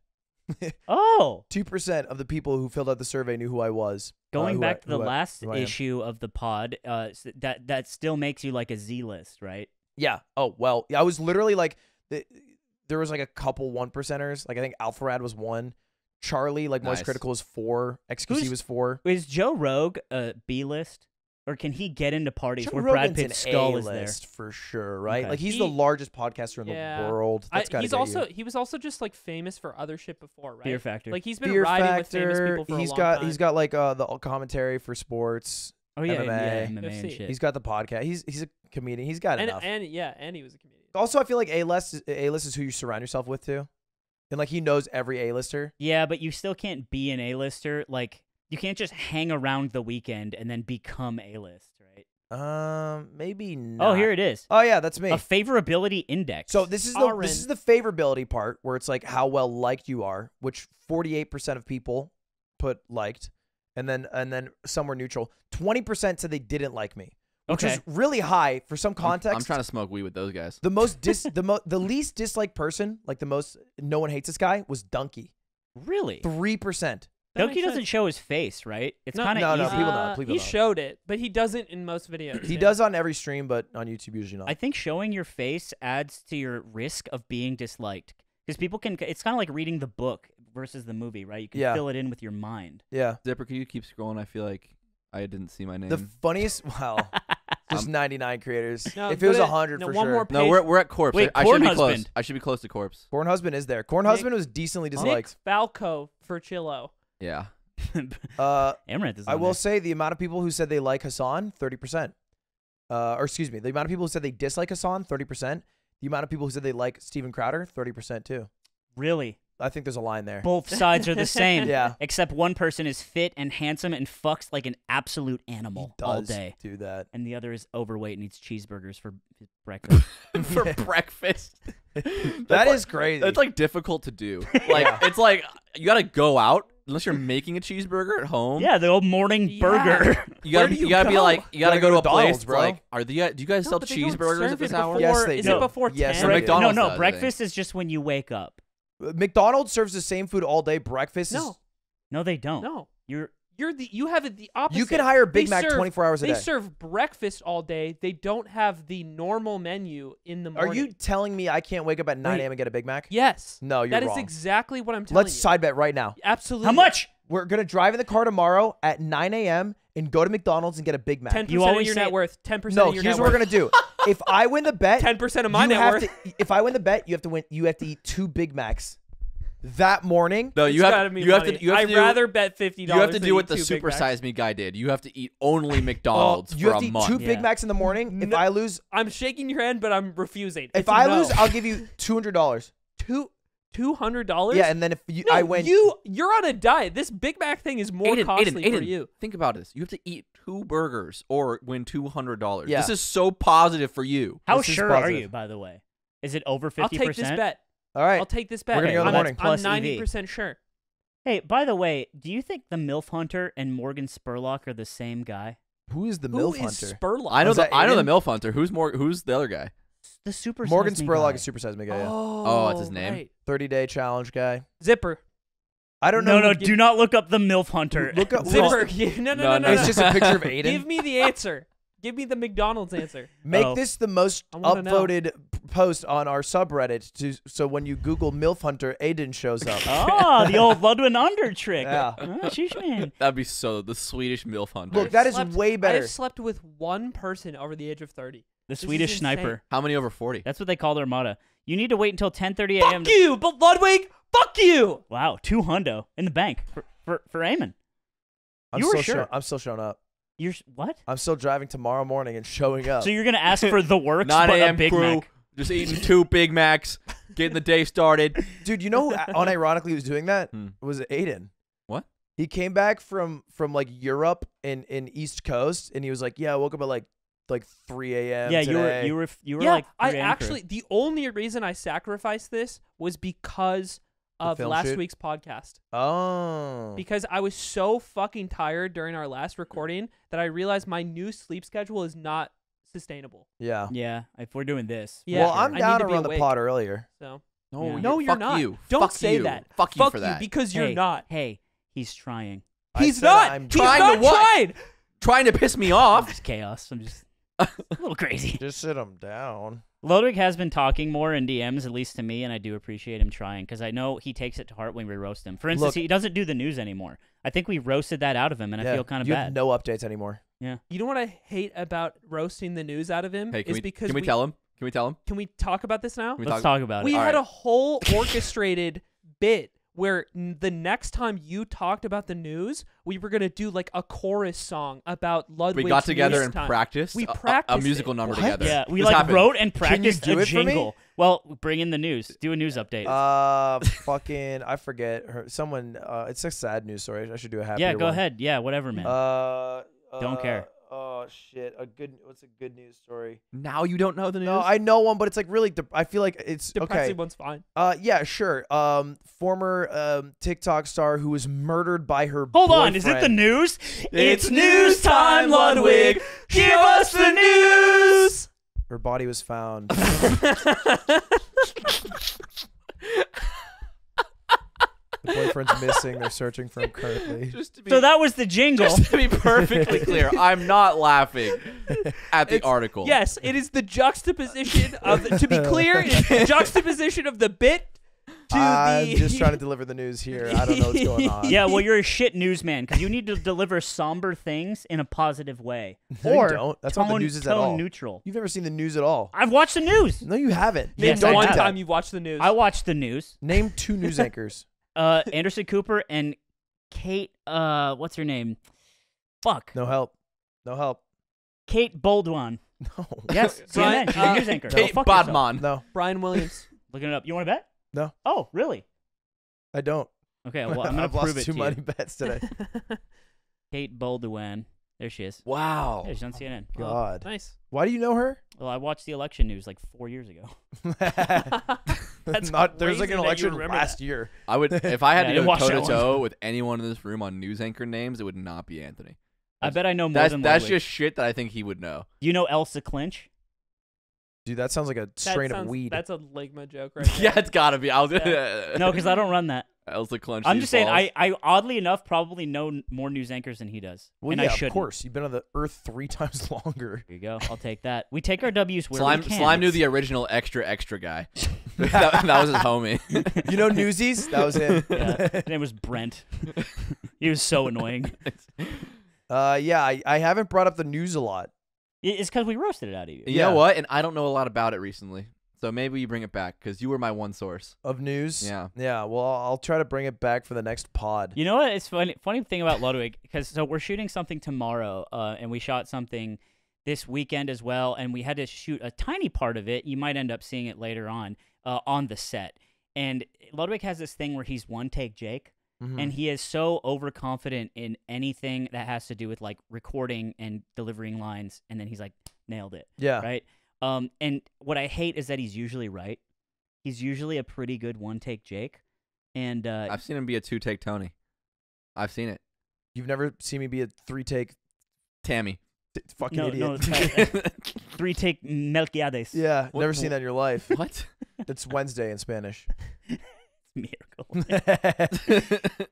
Oh, 2% of the people who filled out the survey knew who I was. going who back I- to the who I- last who I am. issue of the pod, that still makes you like a Z list, right? Yeah. Oh well. I was literally like, there was like a couple 1%ers. Like I think Alpharad was 1. Charlie, like Moist Nice. Critical, was 4. XQC Who's- was 4. Is Joe Rogue a B list, or can he get into parties Joe where Brad Rogan's Pitt's an skull is there? A-list for sure, right? Okay. Like he's He- the largest podcaster in Yeah. the world. That's gotta He's get also you. he was also just like famous for other shit before, right? Fear Factor. Like he's been Fear riding with famous Factor. people for He's a long got time. he's got like the commentary for sports. Oh yeah, MMA. yeah, MMA and UFC. shit. He's got the podcast. He's a comedian. He's got enough. and he was a comedian. Also, I feel like A-list is who you surround yourself with too, and like he knows every A-lister. Yeah, but you still can't be an A-lister. Like, you can't just hang around the weekend and then become A-list, right? Maybe not. Oh, here it is. Oh yeah, that's me. A favorability index. So this is the favorability part where it's like how well liked you are, which 48% of people put liked, and then some were neutral. 20% said they didn't like me, which Okay. is really high for some context. I'm trying to smoke weed with those guys. The most the least disliked person, like the most no one hates this guy, was Donkey. Really? 3%. That Donkey makes doesn't sense. show his face, right? It's No, kind of no, easy. no, people don't. People He don't. showed it, but he doesn't in most videos. He yeah. does on every stream, but on YouTube usually not. I think showing your face adds to your risk of being disliked. Because people can, it's kind of like reading the book versus the movie, right? You can Yeah. fill it in with your mind. Yeah. Zipper, can you keep scrolling? I feel like I didn't see my name. The funniest, well, just 99 creators. No, If it was go to- 100 no, for one sure. more no, page. we're at Corpse. Wait, I Corn should be close. Husband. I should be close to Corpse. Corn Husband is there. Corn Nick- Husband was decently disliked. Nick Falco for Chillo. Yeah. Amaranth is I on will there. say the amount of people who said they like Hassan, 30%. Or excuse me, the amount of people who said they dislike Hassan, 30%. The amount of people who said they like Steven Crowder, 30% too. Really? I think there's a line there. Both sides are the same. Yeah. Except one person is fit and handsome and fucks like an absolute animal He all does day. do that. And the other is overweight and eats cheeseburgers for breakfast. For breakfast. That is crazy. It's like difficult to do. Like it's like you gotta go out unless you're making a cheeseburger at home. Yeah, the old morning Yeah. burger. You gotta Where do you you gotta be go? like you gotta go to a McDonald's, place bro. like do you guys No, sell but they don't cheeseburgers serve at this it hour? Yes, before- they is do. it before Yes, 10? they do. McDonald's no, does, I think. breakfast is just when you wake up. McDonald's serves the same food all day. Breakfast is No, No, they don't. no. You're You have it the opposite. You can hire a Big They Mac serve- 24 hours a They day. serve breakfast all day. They don't have the normal menu in the Are morning. you telling me I can't wake up at 9 Wait. a.m. and get a Big Mac? Yes. No, you're That is wrong. exactly what I'm telling Let's you. side bet right now. Absolutely. how much? We're going to drive in the car tomorrow at 9 a.m. and go to McDonald's and get a Big Mac. 10% You of always your say- net worth. 10% No, of your here's net what we're worth. going to do. If I win the bet, 10% of my you net have worth. to, if I win the bet, you have to eat 2 Big Macs that morning. No, It's you have gotta be you have money. to you have I'd to do, rather bet $50. you have to than do what eat the 2 Big Super Macs. Size Me guy did. You have to eat only McDonald's You for have to a eat month. 2 Big Yeah. Macs in the morning. If No. I lose, I'm shaking your hand, but I'm refusing. if It's a I no. lose, I'll give you $200. $200. Yeah, and then if you, No, I win, You're on a diet. This Big Mac thing is more costly for Aiden, you. think about this. You have to eat 2 burgers or win $200. Yeah. This is so positive for you. How This is sure are positive. you, by the way? Is it over 50%? I'll take this bet. All right. I'll take this bet. We're gonna go in the morning. I'm Plus EV. 90% sure. Hey, by the way, do you think the MILF Hunter and Morgan Spurlock are the same guy? Who is the Who MILF is Hunter? Spurlock? I know Was the that I know the Aiden? MILF Hunter. Who's the other guy? The Super Morgan Size Me Spurlock guy. is Super Size Me guy. Yeah. Oh, that's his name? Right. 30-day challenge guy. Zipper. I don't know. No, who- do not look up the MILF Hunter. Look up. Zipper. No. It's just a picture of Aiden. Give me the answer. Give me the McDonald's answer. Make Oh. this the most I wanna know. upvoted post on our subreddit, so when you Google MILF Hunter, Aiden shows up. Oh, the old Ludwig Under trick. Yeah. Oh, sheesh, man. That'd be the Swedish MILF Hunter. Look, that is Slept- way better. I've slept with one person over the age of 30. The is Swedish insane. sniper. How many over 40? That's what they call their motto. You need to wait until 10:30 a.m. Fuck you, but Ludwig. Fuck you. Wow, $200 in the bank for Eamon. I'm you were still sure. I'm still showing up. You're what? I'm still driving tomorrow morning and showing up. So you're gonna ask for the works, 9 but a a.m. Big crew, Mac. just eating 2 Big Macs, getting the day started. Dude, you know who unironically was doing that? Hmm. Was Aiden. What? He came back from like Europe in East Coast, and he was like, "Yeah, I woke up at like 3 a.m. Yeah, today." you were Yeah, like I 3 a.m. crew. actually, the only reason I sacrificed this was because of film last shoot? week's podcast. Oh. Because I was so fucking tired during our last recording that I realized my new sleep schedule is not sustainable. Yeah. Yeah, if we're doing this. Yeah, Well, I'm I need down to to be run the awake. pod earlier. So No, Yeah. you're, no, you're fuck not. You. Don't Fuck say you. that. Fuck you for that. because you're Hey, not. Hey, he's trying. I He's said not. I'm He's trying not to what? trying. Trying to piss me off. Just chaos. I'm just a little crazy. Just sit him down. Ludwig has been talking more in DMs, at least to me, and I do appreciate him trying because I know he takes it to heart when we roast him. For instance, Look- he doesn't do the news anymore. I think we roasted that out of him, and I feel kind of you bad. have no updates anymore. Yeah. You know what I hate about roasting the news out of him Hey, is because can we tell him? Can we tell him? Can we talk about this now? Can we Let's talk? talk about We it. All had right. a whole orchestrated bit where the next time you talked about the news, we were gonna do like a chorus song about Ludwig's We got together news and time. practiced We a practiced musical it. number What? together. Yeah, we This like happened. wrote and Can you practiced do a it for me? jingle. Well, bring in the news. Do a news update. Fucking, I forget her. Someone, it's a sad news story. I should do a happy. yeah, go ahead. Yeah, whatever, man. Don't care. Oh shit! What's a good news story? Now you don't know the news? No, I know one, but it's like really. I feel like it's Depressing okay. one's fine. Yeah, sure. Former TikTok star who was murdered by her. Hold on, is it the boyfriend. news? It's news time, Ludwig. Give us the news. Her body was found. The boyfriend's missing. They're searching for him currently. Just to be, So that was the jingle. just to be perfectly clear, I'm not laughing at the article. Yes, it is the juxtaposition of. To be clear, it's the juxtaposition of the bit to I'm the. just trying to deliver the news here. I don't know what's going on. Yeah, well, you're a shit newsman because you need to deliver somber things in a positive way. No, you or don't. That's not what the tone- news is at tone all. neutral. You've never seen the news at all. I've watched the news. No, you haven't. Name Yes, the I one have. time you've watched the news. I watched the news. Name 2 news anchors. Anderson Cooper and Kate, what's her name? Fuck. No help. No help. Kate Baldwin. No. Yes, Brian, CNN. She's a news anchor. Kate Go fuck yourself. Bodman. No, Brian Williams. Looking it up. You want to bet? No. Oh, really? I don't. Okay, well, I'm going I've to prove lost it too to many you. bets today. Kate Baldwin. There she is. Wow. Yeah, she's on CNN. Oh, God. nice. Why do you know her? Well, I watched the election news like 4 years ago. That's There's like crazy an that you election remember last that. year. I would if I had Yeah, I to didn't go watch that toe to one. toe with anyone in this room on news anchor names, it would not be Anthony. I bet I know more That's than that's Ludwig. just shit that I think he would know. You know Elsa Clinch? Dude, that sounds like a That strain of sounds- weed. That's a Ligma joke right there. Yeah, it's gotta be. I was No, because I don't run that. Elsa Clench. I'm these just saying, balls. I oddly enough probably know more news anchors than he does. Well, and yeah, I shouldn't. of course. You've been on the earth 3 times longer. Here you go. I'll take that. We take our W's where Slime we can. Slime knew the original extra guy. that was his homie. You know Newsies? That was him. Yeah, his name was Brent. He was so annoying. Yeah, I haven't brought up the news a lot. It's because we roasted it out of you. You Yeah. know what? And I don't know a lot about it recently. So maybe you bring it back because you were my one source. Of news? Yeah. Yeah, well, I'll try to bring it back for the next pod. You know what? It's funny thing about Ludwig because so we're shooting something tomorrow, and we shot something this weekend as well, and we had to shoot a tiny part of it. You might end up seeing it later on the set. And Ludwig has this thing where he's one take Jake, Mhm. and he is so overconfident in anything that has to do with like recording and delivering lines, and then he's like nailed it. Yeah. Right. And what I hate is that he's usually right. He's usually a pretty good one-take Jake. And I've seen him be a 2-take Tony. I've seen it. You've never seen me be a 3-take Tammy. fucking idiot. No, 3-take Melquiades. Yeah, What- never seen that in your life. What? It's Wednesday in Spanish. Miracle.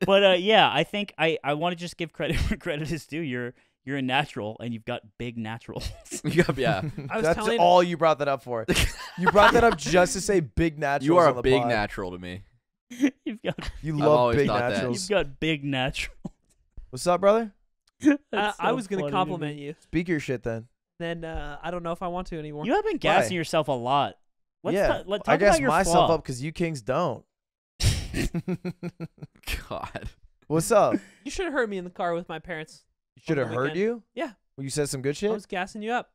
But yeah, I think I want to just give credit where credit is due. You're a natural, and you've got big naturals. Yeah. I was That's telling all you brought that up for. You brought that up just to say big naturals. You are on a the big pod. natural to me. You've got You I've love always big thought that. naturals. you've got big naturals. What's up, brother? I was gonna compliment you. Speak your shit then. Then I don't know if I want to anymore. You have been gassing Why? yourself a lot. Yeah, talk I guess about your myself flaw. up because you kings don't. God. What's up? You should have heard me in the car with my parents. Should have the heard weekend. you? Yeah. Well, you said some good I shit? was gassing you up.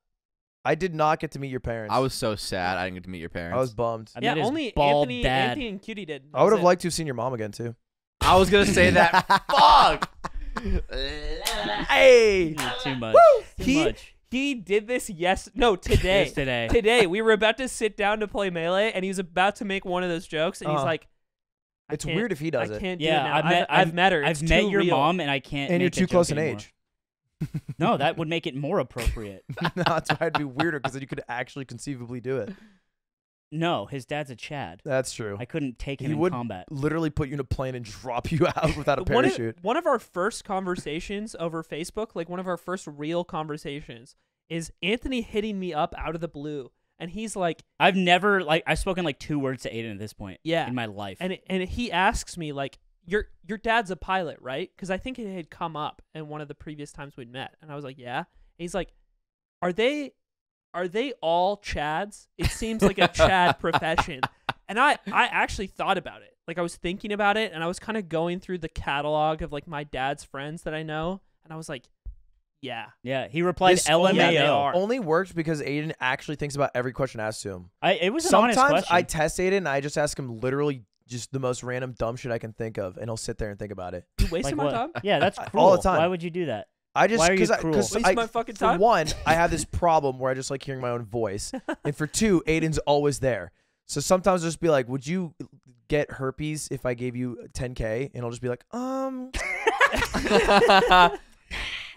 I did not get to meet your parents. I was so sad I didn't get to meet your parents. I was bummed. I Yeah, met his only bald Anthony, dad. Anthony and Cutie did. I would have That's it. liked to have seen your mom again, too. I was going to say that. Fuck. Hey! Too much. Too He- much. He did this today. Today. Today we were about to sit down to play Melee, and he was about to make one of those jokes, and he's Uh-huh. like, I It's can't- weird if he does I it. can't do Yeah, it now. I've met her. It's I've met too your real. mom, and I can't. And you're make that too close joke in anymore. age. No, that would make it more appropriate. No, that's why it'd be weirder because then you could actually conceivably do it. No, his dad's a Chad. That's true. I couldn't take him He in would combat. literally put you in a plane and drop you out without a One of- parachute. One of our first conversations over Facebook, like one of our first real conversations, is Anthony hitting me up out of the blue, and he's like, I've spoken like 2 words to Aiden at this point. Yeah. In my life. and he asks me like, your dad's a pilot, right? Because I think it had come up in one of the previous times we'd met, and I was like, yeah. And he's like, are they all Chads? It seems like a Chad profession. And I actually thought about it. Like I was thinking about it, and I was kind of going through the catalog of like my dad's friends that I know, and I was like, yeah. Yeah, he replied This only- Yeah, they LMAO. are. Only works because Aiden actually thinks about every question asked to him. It was an honest Sometimes question. I test Aiden and I just ask him literally just the most random dumb shit I can think of, and he'll sit there and think about it. You wasting my what? time? Yeah, that's All cruel. the time. Why would you do that? I just Why are you because cruel? Waste my fucking for time? one, I have this problem where I just like hearing my own voice, and for two, Aiden's always there. So sometimes I'll just be like, "Would you get herpes if I gave you 10K?" And I'll just be like,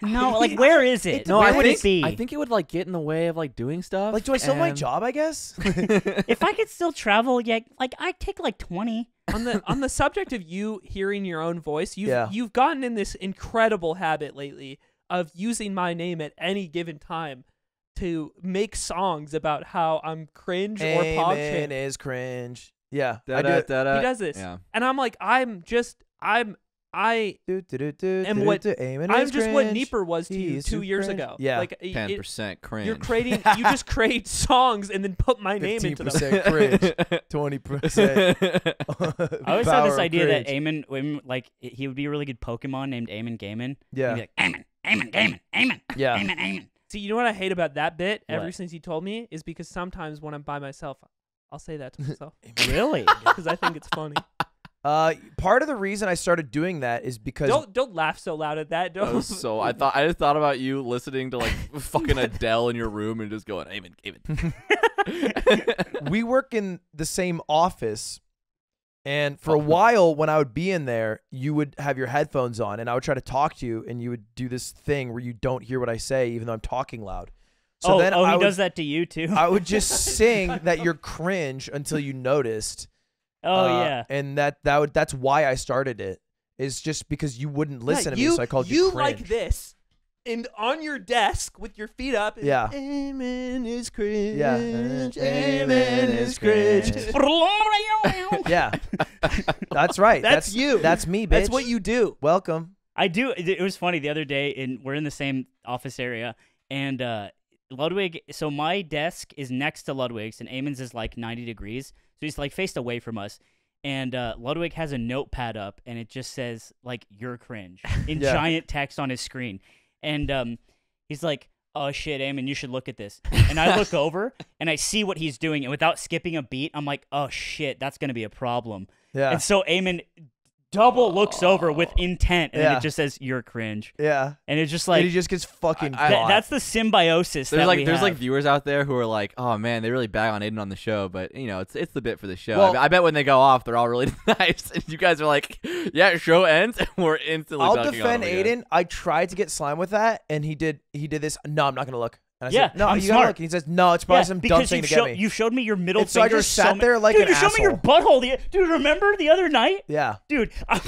No, like where is it? No, where I would think it be? I think it would like get in the way of like doing stuff. like, do I still have my and- job? I guess. if I could still travel, yeah, like I'd take like 20. On the subject of you hearing your own voice, Yeah. you've gotten in this incredible habit lately of using my name at any given time to make songs about how I'm cringe or pog Amen shit. is cringe. Yeah, I Da, do. da, it. da, da. He does this, Yeah. and I'm like, I And what- I'm just what Neeper was to you He's 2 years cringe. ago. Yeah. like 10% cringe. you're creating, you just create songs and then put my name into them. 15% cringe, 20%. I always power had this of idea that cringe. Eamon, like he would be a really good Pokemon named Eamon Gaiman. Yeah. He'd be like Eamon, Eamon, Yeah. Eamon. See, you know what I hate about that bit? Ever What? since he told me, is because sometimes when I'm by myself, I'll say that to myself Really? because I think it's funny. Part of the reason I started doing that is because Don't laugh so loud at that. That Don't. was so I just thought about you listening to like fucking Adele in your room and just going, Amen. we work in the same office, and for a while when I would be in there, you would have your headphones on, and I would try to talk to you, and you would do this thing where you don't hear what I say, even though I'm talking loud. So then he I would, does that to you too. I would just sing that you're cringe until you noticed. Yeah. And that's why I started it. Is just because you wouldn't listen to me, so I called you You cringe. like this, and on your desk with your feet up. and, Yeah. Amen is cringe. Yeah. Amen is cringe. Yeah, that's right. That's you. That's me, bitch. That's what you do. Welcome. I do. It was funny the other day, we're in the same office area, and Ludwig. So my desk is next to Ludwig's, and Eamon's is like 90 degrees, so he's like faced away from us. And Ludwig has a notepad up, and it just says like "you're cringe" in Yeah. giant text on his screen. And he's like, "Oh shit, Eamon, you should look at this." And I look over, and I see what he's doing, and without skipping a beat, I'm like, "Oh shit, that's gonna be a problem." Yeah. And so Eamon double looks over with intent, and then Yeah. it just says you're cringe, Yeah. and it's just And like he just gets fucking that's the symbiosis. There's that like we there's have. like viewers out there who are like, oh man, they really bag on Aiden on the show, but you know it's the bit for the show. Well- I bet when they go off, they're all really nice, and you guys are like, yeah, show ends, and we're instantly. I'll dunking on defend him again. Aiden. I tried to get slime with that, and he did this. No, I'm not gonna look. And I Yeah, said, no, I'm you gotta smart. look. And he says, no, it's probably some dumb because thing you to get me. you showed me your middle And so I finger. just sat there like dude, an you showed me your butthole. Dude, remember the other night? Yeah. Dude, I'm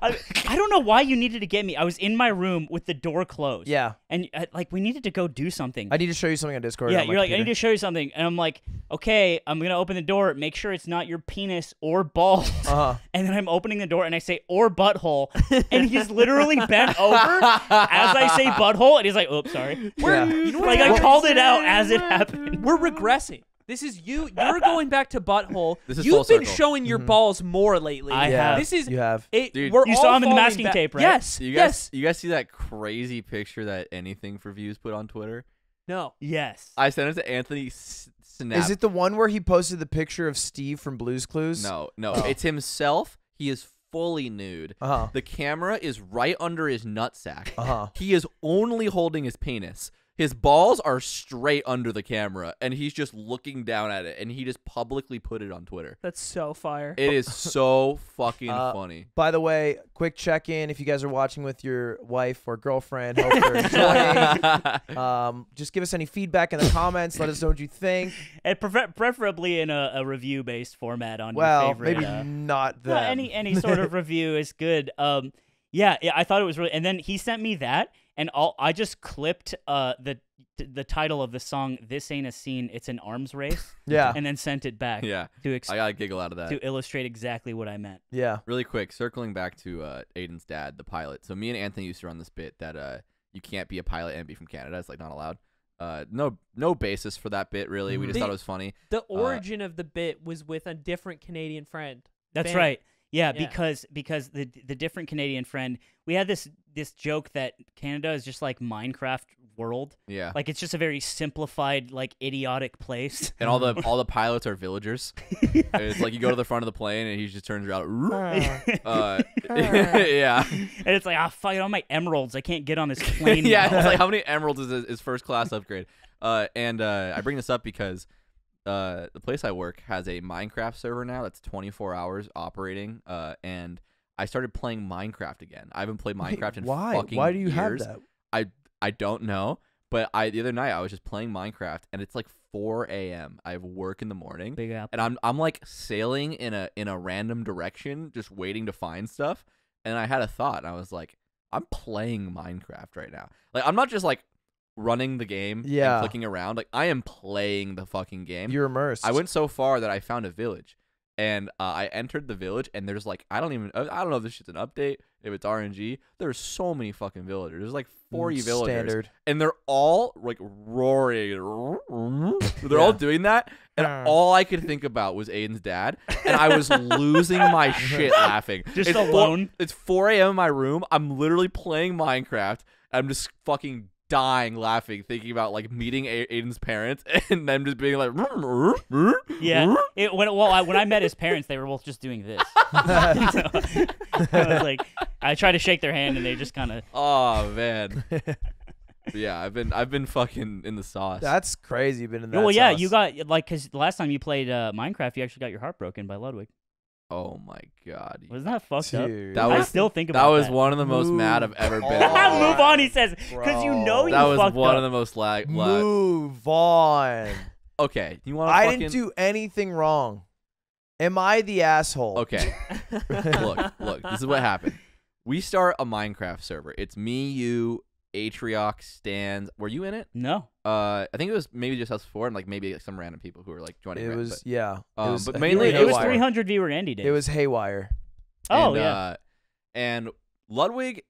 like, I don't know why you needed to get me. I was in my room with the door closed. Yeah. And like we needed to go do something. I need to show you something on Discord. Yeah, on my you're like, I computer. need to show you something. And I'm like, okay, I'm going to open the door. Make sure it's not your penis or balls. Uh-huh. And then I'm opening the door and I say, or butthole. And he's literally bent over as I say butthole. And he's like, oops, sorry. Yeah. You know what Like, I called it out as it happened. We're regressing. This is you. You're going back to butthole. This is You've full been circle. showing your balls more lately. I Yeah. have. This is You have. it. Dude, we're you all saw him in the falling masking back. tape, right? Yes. You yes. guys see that crazy picture that Anything for Views put on Twitter? No. Yes. I sent it to Anthony. Snap. Is it the one where he posted the picture of Steve from Blue's Clues? No, Oh. it's himself. He is fully nude. Uh-huh. The camera is right under his nutsack. Uh-huh. He is only holding his penis. His balls are straight under the camera, and he's just looking down at it, and he just publicly put it on Twitter. That's so fire. It is so fucking funny. By the way, quick check-in. If you guys are watching with your wife or girlfriend, hope you're enjoying. Just give us any feedback in the comments. Let us know what you think. And preferably in a review-based format on your Well, favorite. maybe not no, that. any sort of review is good. Yeah, I thought it was really. And then he sent me that, and I just clipped the title of the song. This ain't a scene. It's an arms race. Yeah. And then sent it back. Yeah, To I got a giggle out of that. to illustrate exactly what I meant. Yeah. Really quick, circling back to Aiden's dad, the pilot. So me and Anthony used to run this bit that you can't be a pilot and be from Canada. It's like not allowed. No basis for that bit really. We just The- thought it was funny. The origin of the bit was with a different Canadian friend. That's Bam. right. Yeah, Yeah. because the different Canadian friend, we had this joke that Canada is just like Minecraft world. Yeah. Like it's just a very simplified, like idiotic place. And all the pilots are villagers. It's like you go to the front of the plane and he just turns around. Yeah. And it's like, fuck, all my emeralds. I can't get on this plane. Yeah. now. It's like how many emeralds is his first class upgrade? And I bring this up because the place I work has a Minecraft server now that's 24 hours operating. And I started playing Minecraft again. I haven't played Minecraft in Why? fucking Why do you years. have that? I don't know, but the other night I was just playing Minecraft and it's like 4 a.m. I have work in the morning. Big Apple. And I'm like sailing in a random direction, just waiting to find stuff. And I had a thought, and I was like, I'm playing Minecraft right now. Like I'm not just like running the game Yeah. and clicking around. Like I am playing the fucking game. You're immersed. I went so far that I found a village. And I entered the village, and there's like I don't know if this shit's an update, if it's RNG. There's so many fucking villagers. There's like 40 villagers, Standard. and they're all like roaring. They're all doing that, and all I could think about was Aiden's dad, and I was losing my shit laughing. Just It's alone? It's 4 a.m. in my room. I'm literally playing Minecraft. I'm just fucking dying laughing, thinking about like meeting Aiden's parents and them just being like, Yeah. When I met his parents, they were both just doing this. So, I was like, I tried to shake their hand, and they just kind of. Oh man. Yeah, I've been fucking in the sauce. That's crazy. You've been in that. Well, yeah, sauce. you got because the last time you played Minecraft, you actually got your heart broken by Ludwig. Oh my god. Wasn't that fucked up? Dude. That I was still think that about was that. one of the most mad I've ever been. on. Move on, he says, because you know you That was fucked one up. of the most Move on. Okay, you want to I fucking didn't do anything wrong. Am I the asshole? Okay. Look, this is what happened. We start a Minecraft server. It's me, you, atrioc, Stans. Were you in it? No. I think it was maybe just us four and like maybe some random people who were like joining. It in, was yeah. but It was, mainly It was haywire. 300 viewer Andy days. It was haywire. Oh, and, yeah. And Ludwig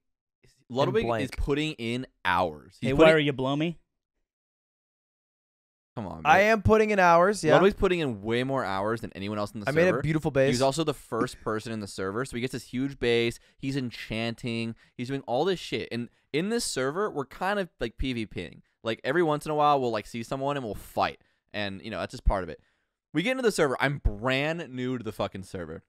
is blank. putting in hours. Hey, why are you blow me? Come on, I man. am putting in hours. Yeah. Ludwig's putting in way more hours than anyone else in the I server. made a beautiful base. He's also the first person in the server, so he gets this huge base. He's enchanting. He's doing all this shit. And in this server, we're kind of like PvPing. Like every once in a while, we'll like see someone and we'll fight. And you know that's just part of it. We get into the server. I'm brand new to the fucking server.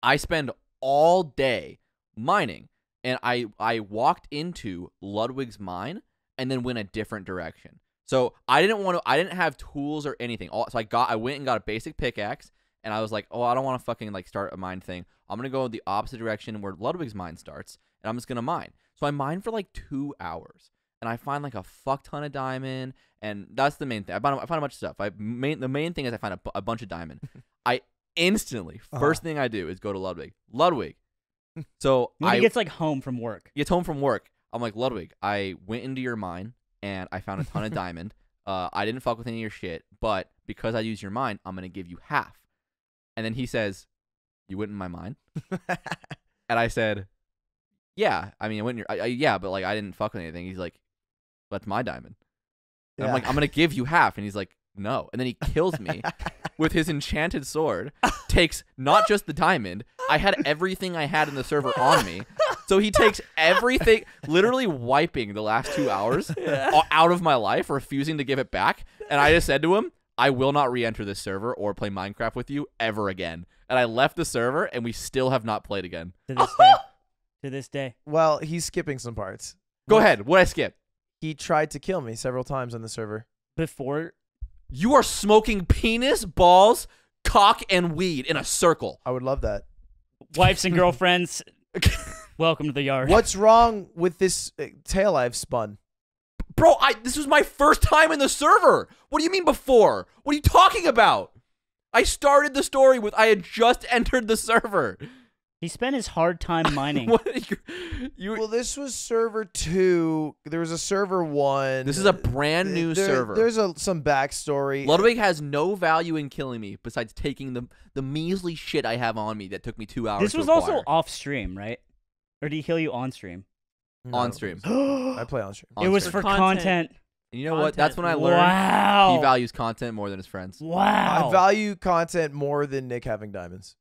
I spend all day mining, and I walked into Ludwig's mine and then went a different direction. So I didn't have tools or anything. So I went and got a basic pickaxe, and I was like, oh, I don't want to fucking like start a mine thing. I'm gonna go the opposite direction where Ludwig's mine starts, and I'm just gonna mine. So I mine for like 2 hours, and I find like a fuck ton of diamond, and that's the main thing. I find a bunch of stuff. The main thing is I find a bunch of diamond. I instantly first thing I do is go to Ludwig. So When he gets like home from work. Gets home from work. I'm like, Ludwig, I went into your mine and I found a ton of diamond. I didn't fuck with any of your shit, but because I used your mine, I'm gonna give you half. And then he says, you went in my mine? And I said, yeah. I mean, I went in your yeah, but like I didn't fuck with anything. He's like, that's my diamond. And I'm like, I'm gonna give you half. And he's like, no. And then he kills me with his enchanted sword, takes not just the diamond. I had everything I had in the server on me. So he takes everything, literally wiping the last 2 hours out of my life, refusing to give it back. And I just said to him, I will not re-enter this server or play Minecraft with you ever again. And I left the server, and we still have not played again. To this day. To this day. Well, he's skipping some parts. Go ahead. What I skip? He tried to kill me several times on the server. Before. You are smoking penis, balls, cock, and weed in a circle. I would love that. Wives and girlfriends, welcome to the yard. What's wrong with this tail I've spun? Bro, this was my first time in the server. What do you mean before? What are you talking about? I started the story with I had just entered the server. He spent his hard time mining. Well, this was server 2. There was a server 1. This is a brand new server. There's some backstory. Ludwig has no value in killing me besides taking the measly shit I have on me that took me 2 hours This to was acquire. also off stream, right? Or did he kill you on stream? No. On stream. I play on stream. It was for content. And you know what? That's when I learned Wow. he values content more than his friends. Wow. I value content more than Nick having diamonds.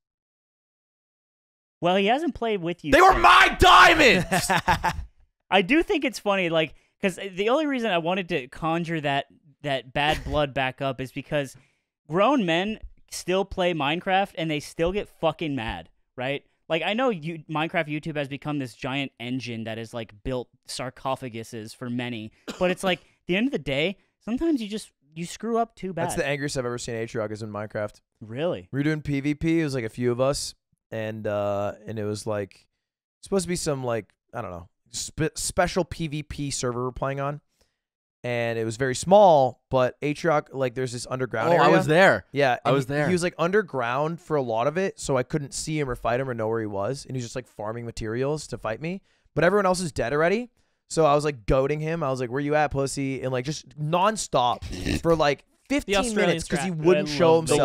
Well, he hasn't played with you. They were since. my diamonds! I do think it's funny, like, because the only reason I wanted to conjure that bad blood back up is because grown men still play Minecraft and they still get fucking mad, right? Like, I know Minecraft YouTube has become this giant engine that has, like, built sarcophaguses for many, but it's like, at the end of the day, sometimes you screw up too bad. That's the angriest I've ever seen atrioc is in Minecraft. Really? We were doing PvP. It was like a few of us, and it was like supposed to be some like I don't know special PvP server we're playing on, and it was very small. But atrioc, like there's this underground area. I was there. Yeah, I was there. He was like underground for a lot of it, so I couldn't see him or fight him or know where he was, and he was just like farming materials to fight me. But everyone else is dead already. So I was like goading him. I was like, "Where you at, pussy?" And like just nonstop for like 15 minutes because he wouldn't show himself.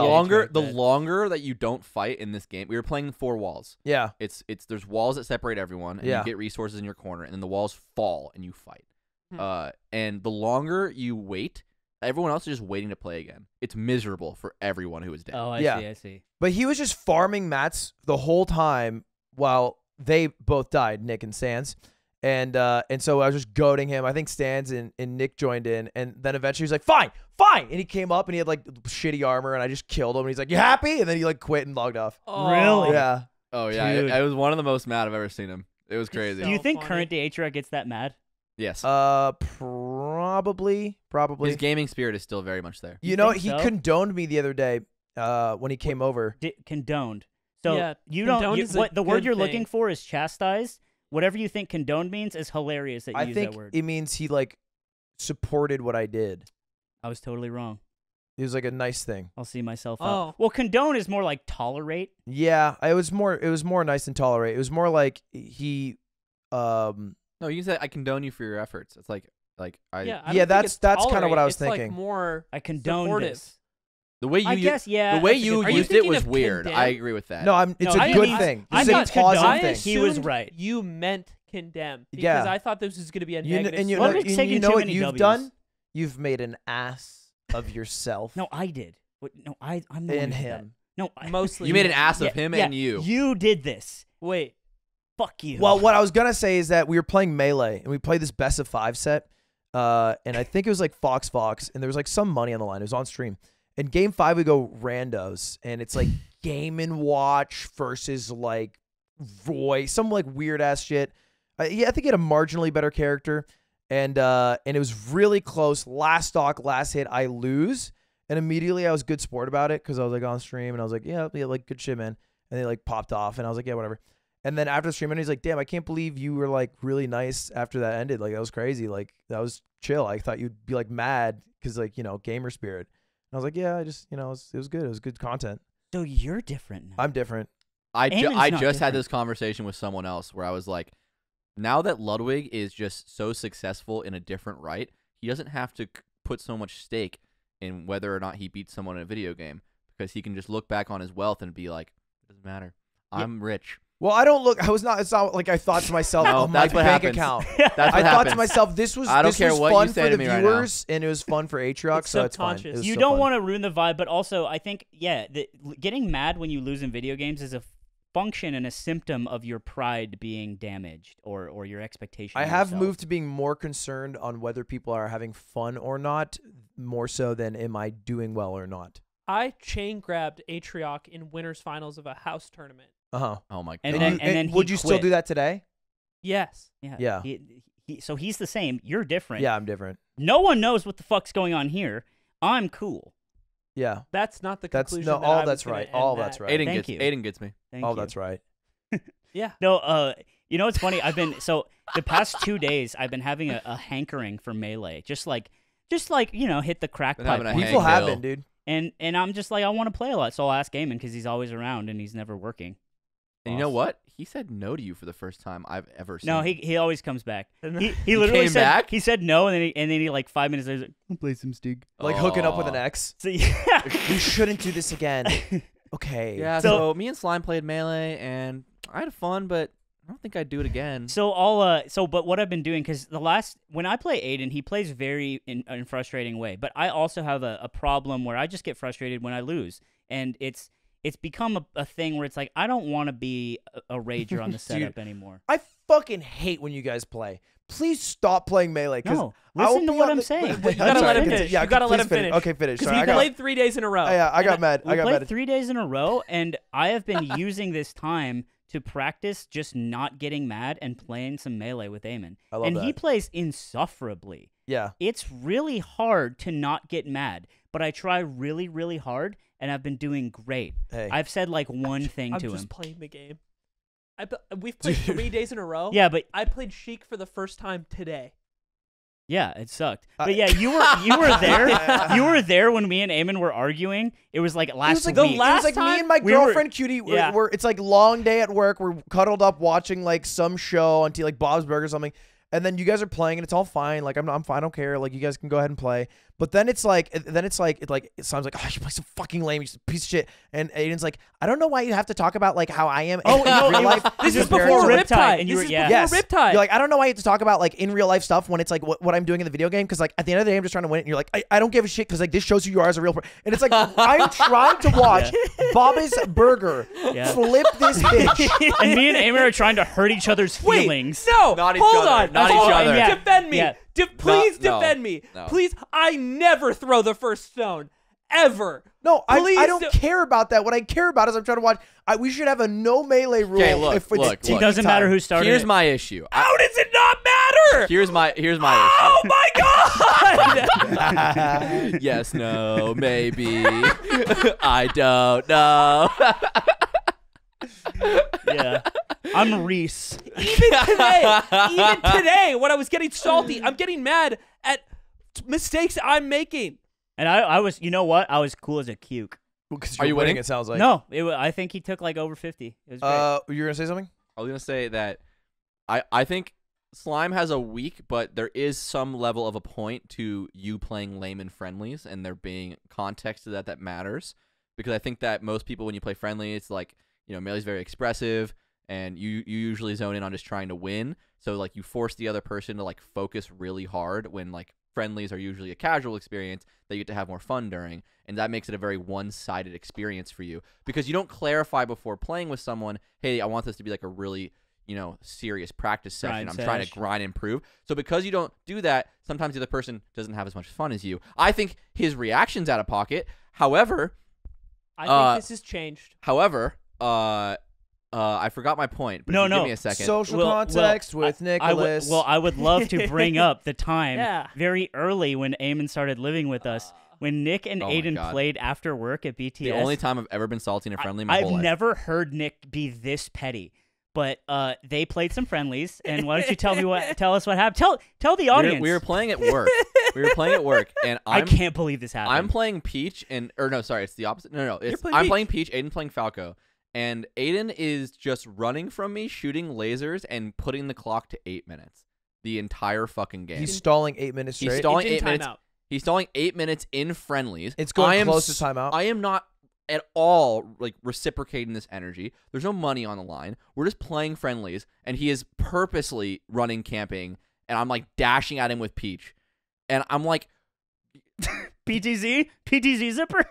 The longer that you don't fight in this game, we were playing 4 walls. Yeah, there's walls that separate everyone, and you get resources in your corner, and then the walls fall and you fight. And the longer you wait, everyone else is just waiting to play again. It's miserable for everyone who is dead. Oh, I see. But he was just farming mats the whole time while they both died, Nick and Sans. And so I was just goading him. I think Stans and Nick joined in, and then eventually he was like, fine. And he came up and he had like shitty armor, and I just killed him. And he's like, you happy? And then he like quit and logged off. Oh, really? Yeah. Oh yeah, I was one of the most mad I've ever seen him. It was crazy. Do you think current day atrioc gets that mad? Yes. Probably. His gaming spirit is still very much there. You know, think he so? condoned me the other day when he came over. Condoned. So Yeah, you don't. condoned is a What the word good you're thing. looking for is chastised. Whatever you think condoned means is hilarious that you I use think that word. it means he like supported what I did. I was totally wrong. It was like a nice thing. I'll see myself Oh. out. Well, condone is more like tolerate. Yeah, it was more nice than tolerate. It was more like he No, you can say I condone you for your efforts. It's like I. Yeah, I Yeah, don't think it's that's kinda tolerate. what I was It's like thinking. more I condone supportive. this. The way you I guess, yeah. the way that's a you good Are you used point. it thinking was of weird. condemn? I agree with that. No, it's No, a I good mean, thing. I It's a thought positive condone- thing. He was assumed right. You meant condemn because Yeah. I thought this was going to be a You, negative. and you Well, know, it's taking you know too what many you've Ws. done? You've made an ass of yourself No, I did. No, I'm the one who and did that. him. No, Mostly You made an ass yeah, of him yeah, and you. You did this. Wait, Fuck you. Well, what I was gonna say is that we were playing Melee and we played this best of 5 set, and I think it was like Fox, and there was like some money on the line. It was on stream. In game 5 we go randos, and it's like Game and Watch versus like Roy, some like weird ass shit. Yeah, I think he had a marginally better character, and it was really close. Last stock, last hit, I lose, and immediately I was good sport about it because I was like on stream and I was like, yeah, like good shit, man. And they like popped off, and I was like, yeah, whatever. And then after the stream, and he's like, damn, I can't believe you were like really nice after that ended. Like that was crazy. Like that was chill. I thought you'd be like mad because like gamer spirit. And I was like, yeah, I just it was good. It was good content. So you're different now. I'm different. I Eamon's not just had different. this conversation with someone else where I was like, now that Ludwig is just so successful in a different right, he doesn't have to put so much stake in whether or not he beats someone in a video game because he can just look back on his wealth and be like, it doesn't matter. I'm rich. Well, I don't look. I was not. It's not like I thought to myself, No, oh, my that's what bank happens. account. That's what I thought happens. to myself, this was I don't this care was what you fun say for to the me right now. viewers, and it was fun for atrioc, It's so it's fine. subconscious. It was You still don't fun. want to ruin the vibe, but also I think, yeah, getting mad when you lose in video games is a function and a symptom of your pride being damaged or your expectation. I of have yourself. moved to being more concerned on whether people are having fun or not, more so than am I doing well or not. I chain grabbed atrioc in winners finals of a house tournament. Oh my god. And then he would you still quit. do that today? Yes. Yeah. So he's the same. You're different. Yeah, I'm different. No one knows what the fuck's going on here. I'm cool. Yeah, That's not the that's conclusion. no. that all I was that's gonna right. end All that. that's right. Aiden Thank gets you. Aiden gets me. Thank all you. that's right. Yeah. No, you know what's funny? I've been the past 2 days I've been having a hankering for melee. Just like hit the crack Been pipe. having a once. People Hank have Hill. been, dude. And I'm just like, I want to play a lot, so I'll ask Eamon because he's always around and he's never working. And you know what? He said no to you for the first time I've ever seen. No, he always comes back. And He literally came said back? he said no, and then he like 5 minutes later, he's like, I'll play some Stig. Like hooking up with Aw. an ex. So yeah, We shouldn't do this again. Okay. Yeah, So- so me and Slime played Melee, and I had fun, but I don't think I'd do it again. So but what I've been doing, because when I play Aiden, he plays very in frustrating way. But I also have a problem where I just get frustrated when I lose, and it's become a thing where it's like I don't want to be a rager on the setup anymore. I fucking hate when you guys play. Please stop playing Melee. No, I will listen to be what on I'm the- saying. Wait, You I'm gotta sorry, let him continue. finish. Yeah, You gotta let please him finish. Okay, finish. Because Sorry, we I got- played 3 days in a row. Yeah, I got mad. We I got played mad. 3 days in a row, and I have been using this time to practice just not getting mad and playing some Melee with Eamon. I love and he that. plays insufferably. Yeah. It's really hard to not get mad, but I try really, really hard, and I've been doing great. Hey. I've said like one thing I'm to just him. playing the game. We've played 3 days in a row. Yeah, but I played Sheik for the first time today. yeah, it sucked. But yeah, you were there. You were there when me and Eamon were arguing. It was like It last was like, week. it was like me time and my we were- girlfriend Cutie. Yeah. It's like long day at work. We're cuddled up watching like some show on like Bob's Burgers or something. And then you guys are playing and it's all fine. Like I'm fine. I don't care. Like you guys can go ahead and play. But then it's like Simon's like, oh, you play so fucking lame. You piece of shit. And Aiden's like, I don't know why you have to talk about like how I am Oh, in no, real it life. was- This Your is parents before are like- Riptide, and you This were- is yeah. before Yes. Riptide. You're like, I don't know why you have to talk about like in real life stuff when it's like what I'm doing in the video game. Cause like at the end of the day, I'm just trying to win it. And you're like, I don't give a shit. Cause like this shows who you are as a real person. And it's like, I'm trying to watch Bob's Burger Yeah. flip this bitch. And me and Eamon are trying to hurt each other's Wait, feelings. no, Not each hold other, on, not hold each on. other. Yeah. Defend me. Yeah. Please No, defend me. no. Please, I never throw the first stone. Ever. No, I Please don't do- care about that. What I care about is I'm trying to watch. We should have a no melee rule. Okay, look, if it's look, TV It doesn't time. matter who started Here's it. my issue. How does it not matter? Here's my Oh my god! issue. Yes, no, maybe. I don't know. Yeah. I'm Reese. even today, when I was getting salty, I'm getting mad at mistakes I'm making. And I was, you know what? I was cool as a cuke. Because Are you winning? It sounds like No, I think he took like over 50. It was great. You're gonna say something? I was gonna say that I think Slime has a week, but there is some level of a point to you playing layman friendlies and there being context to that matters. Because I think that most people when you play friendly, it's like, you know, Melee's very expressive and you usually zone in on just trying to win. So like you force the other person to like focus really hard when like friendlies are usually a casual experience that you get to have more fun during, and that makes it a very one-sided experience for you because you don't clarify before playing with someone, hey, I want this to be like a really, you know, serious practice session. Grind I'm trying to sesh. grind and improve. So because you don't do that, sometimes the other person doesn't have as much fun as you. I think his reaction's out of pocket. However, I think this has changed. However, I forgot my point. But No, if you no. Give me a second. Social context with Nicholas. I would love to bring up the time Yeah. very early when Eamon started living with us. When Nick and Oh my Aiden God. played after work at BTS. The only time I've ever been salty and friendly in my I've whole life. never heard Nick be this petty. But they played some friendlies, and why don't you tell us what happened? Tell the audience. We were playing at work. And I can't believe this happened. I'm playing Peach, sorry, it's the opposite. No, playing playing Peach, Aiden playing Falco, and Aiden is just running from me, shooting lasers, and putting the clock to 8 minutes. The entire fucking game. He's stalling 8 minutes straight. He's stalling It didn't 8 minutes. time out. He's stalling 8 minutes in friendlies. It's going I am close to timeout. I am not at all like reciprocating this energy. There's no money on the line. We're just playing friendlies, and he is purposely running camping, and I'm like dashing at him with Peach, and I'm like, PTZ zipper.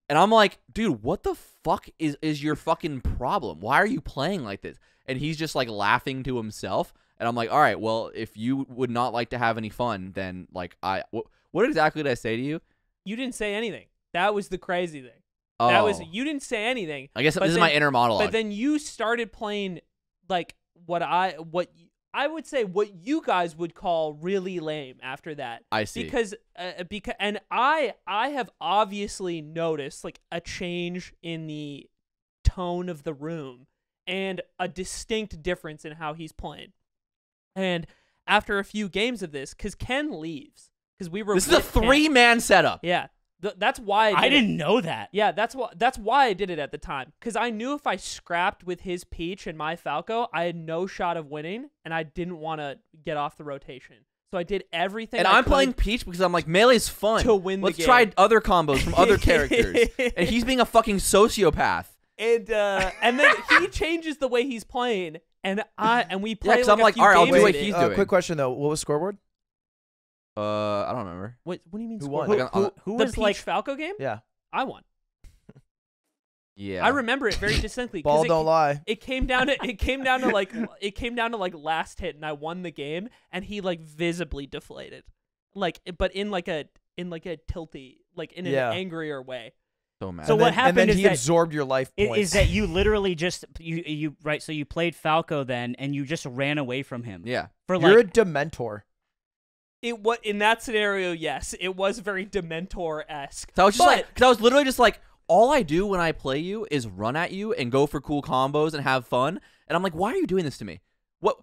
and I'm like, dude, what the fuck is your fucking problem? Why are you playing like this? And he's just like laughing to himself, and I'm like, all right, well, if you would not like to have any fun, then like what exactly did I say to you? You didn't say anything. That was the crazy thing. Oh, That was you didn't say anything. I guess but this is then- my inner monologue. But then you started playing like what I would say what you guys would call really lame after that. I see. Because and I have obviously noticed like a change in the tone of the room and a distinct difference in how he's playing. And after a few games of this, because Ken leaves, because we were This is a with Ken. 3-man setup. Yeah, that's why I didn't know that. Yeah, that's why I did it at the time, because I knew if I scrapped with his Peach and my Falco, I had no shot of winning, and I didn't want to get off the rotation. So I did everything. And I I'm could playing Peach because I'm like, melee's fun. to win the Let's game. try other combos from other characters. And he's being a fucking sociopath. and then he changes the way he's playing, and we play. Yeah, 'cause like I'm a like, few all right, I'll games do with what it. he's doing. Quick question though, what was scoreboard? I don't remember. What do you mean? Who score? won? Like, Who The was Peach like Falco game? Yeah, I won. Yeah. I remember it very distinctly. 'cause ball it, don't lie. It came down to like last hit, and I won the game, and he like visibly deflated, like but in like a tilty, like in an Yeah. angrier way. So mad. So And what then- happened and then is he that- absorbed your life points. is that you literally just you right? So you played Falco then, and you just ran away from him. Yeah. For You're like a dementor. It was in that scenario, yes, it was very Dementor-esque. So I was just But- like, because I was literally just like, all I do when I play you is run at you and go for cool combos and have fun. And I'm like, why are you doing this to me? What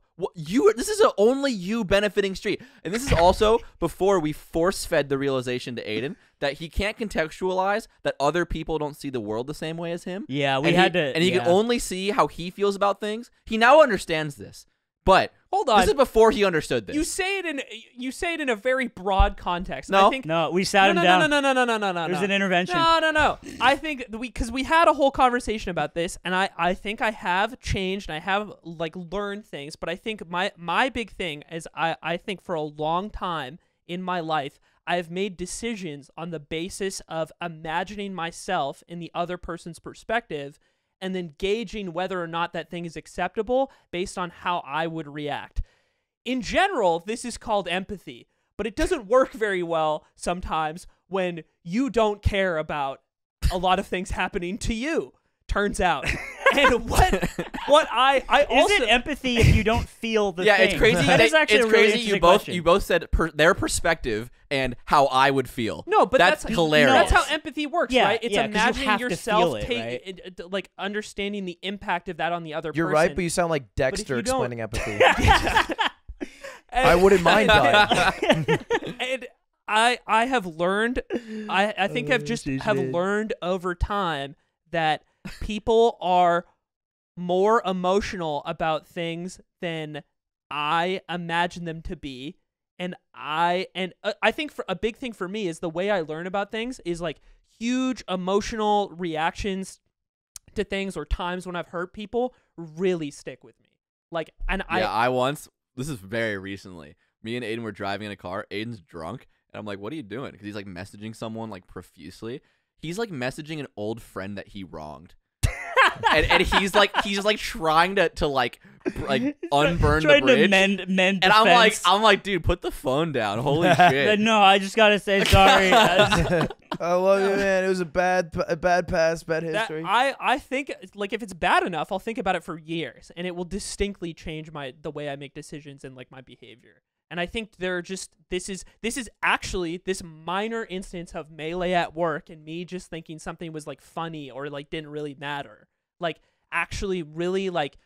this is a only you benefiting street. And this is also before we force-fed the realization to Aiden that he can't contextualize that other people don't see the world the same way as him. yeah, we and had he, to. and he yeah. can only see how he feels about things. He now understands this. But Hold on. this is before he understood this. You say it in a very broad context. No. I think No, we sat him no, down. No. There's an intervention. No. I think because we had a whole conversation about this, and I think I have changed and I have like learned things. But I think my big thing is I think for a long time in my life I have made decisions on the basis of imagining myself in the other person's perspective, and then gauging whether or not that thing is acceptable based on how I would react. In general, this is called empathy, but it doesn't work very well sometimes when you don't care about a lot of things happening to you, turns out. And what I also... Is it empathy if you don't feel the yeah, thing? it's crazy. That is actually it's a really crazy. You interesting both question. you both said their perspective and how I would feel. No, but that's hilarious. That's how empathy works, Yeah, right? It's yeah, 'cause you imagining have to yourself feel it, right? like understanding the impact of that on the other You're person. right, but you sound like if Dexter you don't- explaining empathy. And- I wouldn't mind dying. And I have learned, I think I've just have learned over time that people are more emotional about things than I imagine them to be. And I think for a big thing for me is the way I learn about things is like huge emotional reactions to things or times when I've hurt people really stick with me. Like, and I once, this is very recently, me and Aiden were driving in a car. Aiden's drunk, and I'm like, what are you doing? Because he's like messaging someone like profusely. He's like messaging an old friend that he wronged. and he's just like trying to like unburn the Trying bridge. to mend and the I'm fence. like, dude, put the phone down. Holy shit. No, I just gotta say sorry. I love you, man. It was a bad past, bad history. I think like if it's bad enough, I'll think about it for years, and it will distinctly change the way I make decisions and like my behavior. And I think this is actually this minor instance of melee at work and me just thinking something was like funny or like didn't really matter. Like actually really like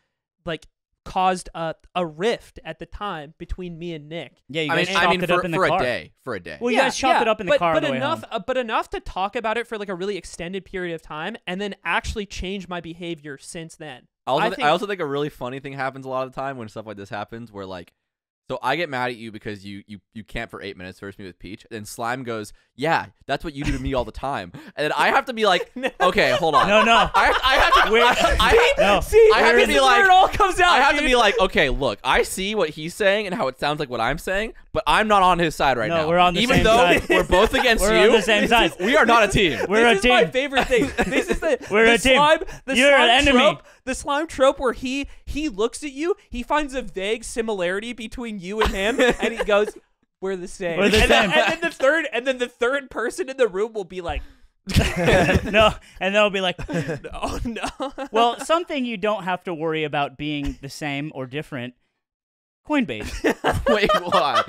caused a rift at the time between me and Nick. Yeah, you guys chopped it up in the car. For a day. Well, you guys chopped it up in the car on the way home. But enough to talk about it for like a really extended period of time and then actually change my behavior since then. I also think a really funny thing happens a lot of the time when stuff like this happens where like, so I get mad at you because you camp for 8 minutes first me with Peach. And then Slime goes, yeah, that's what you do to me all the time. And then I have to be like, okay, hold on. No. I have to be like, it all comes out. I have to be like, okay, look, I see what he's saying and how it sounds like what I'm saying, but I'm not on his side right now. No, we're on the same side. Even though we're both against you, we're on the same side. We are not a team. We're a team. This is my favorite thing. This is we're a team. You're an enemy. Trope, the slime trope where he looks at you, he finds a vague similarity between you and him, and he goes, "We're the same." We're the same. And then the third person in the room will be like, no, and they'll be like, "Oh no." Well, something you don't have to worry about being the same or different. Coinbase. Wait, what?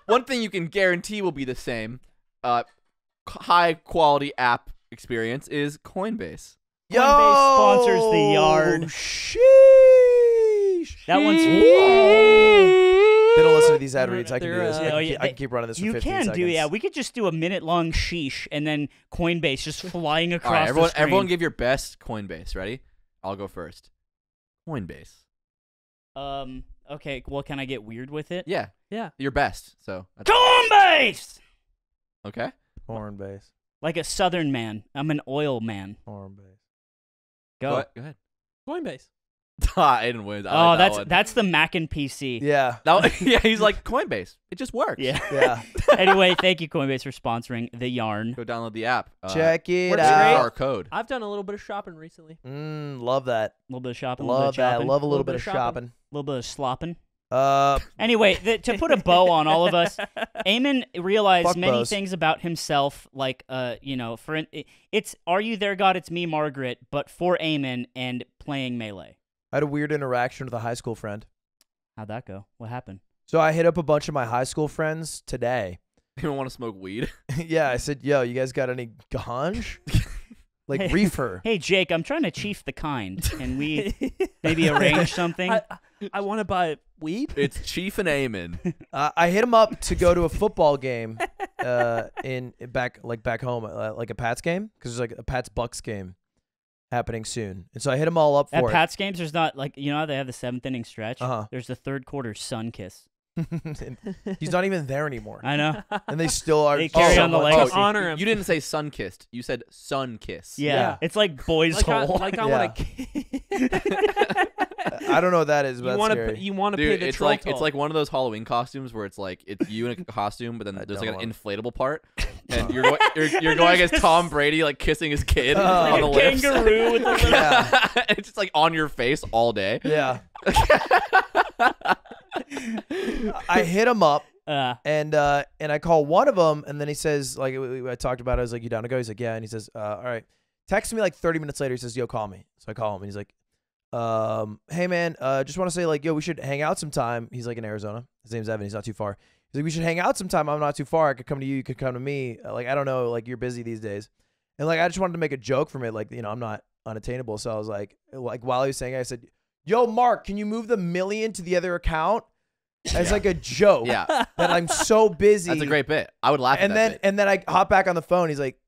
One thing you can guarantee will be the same. High quality app experience is Coinbase. Coinbase sponsors the yard. Sheesh. That one's. They don't listen to these ad reads. I can do this. I can keep running this for 15 seconds. Yeah. We could just do a minute-long sheesh and then Coinbase just flying across All right, the screen. everyone give your best Coinbase. Ready? I'll go first. Coinbase. Okay, well, can I get weird with it? Yeah. Your best. So. Coinbase! Okay. Coinbase. Like a southern man. I'm an oil man. Coinbase. Go ahead. Coinbase. Aiden wins. I like that one. That's the Mac and PC. Yeah. Yeah, he's like, Coinbase. It just works. Yeah. Anyway, thank you, Coinbase, for sponsoring the yarn. Go download the app. Check it works out. great. Our code. I've done a little bit of shopping recently. Love that. A little bit of shopping. Love that. Love a little bit of shopping. shopping. A little bit of slopping. Anyway, to put a bow on all of us, Eamon realized Fuck many bows. things about himself, like, it's Are You There, God? It's Me, Margaret, but for Eamon and playing Melee. I had a weird interaction with a high school friend. How'd that go? What happened? So I hit up a bunch of my high school friends today. You don't want to smoke weed? Yeah, I said, yo, you guys got any ganj? Like reefer. Hey, Jake, I'm trying to chief the kind. Can we maybe arrange something? I want to buy weed. It's Chief and Eamon. I hit him up to go to a football game back home, like a Pats game, because there's like a Pats Bucks game happening soon. And so I hit them all up for At it. Pats games, there's not, like, you know how they have the 7th inning stretch? Uh-huh. There's the third quarter sun kiss. He's not even there anymore. I know. And they still are. They carry on the legacy. To honor him. You didn't say sun kissed. You said sun kiss. Yeah. It's like boys' Like hole. I want to. I don't know what that is, but You want to Dude, pay the it's troll like toll. it's like one of those Halloween costumes where it's like it's you in a costume, but then there's like an inflatable part, and you're going as Tom Brady, like kissing his kid on like the a lips. kangaroo with the little... Yeah. And it's just like on your face all day. Yeah. I hit him up. And I call one of them, and then he says, like, I talked about it. I was like, you down to go? He's like, yeah. And he says, all right. Text me like 30 minutes later. He says, yo, call me. So I call him, and he's like, hey, man, just want to say, like, yo, we should hang out sometime. He's like in Arizona. His name's Evan. He's not too far. He's like, we should hang out sometime. I'm not too far. I could come to you. You could come to me. Like, I don't know. Like, you're busy these days. And, like, I just wanted to make a joke from it. Like, you know, I'm not unattainable. So I was like while he was saying it, I said, yo, Mark, can you move the $1 million to the other account? As like a joke. Yeah. That I'm so busy. That's a great bit. I would laugh at that bit. And then I hop back on the phone. He's like,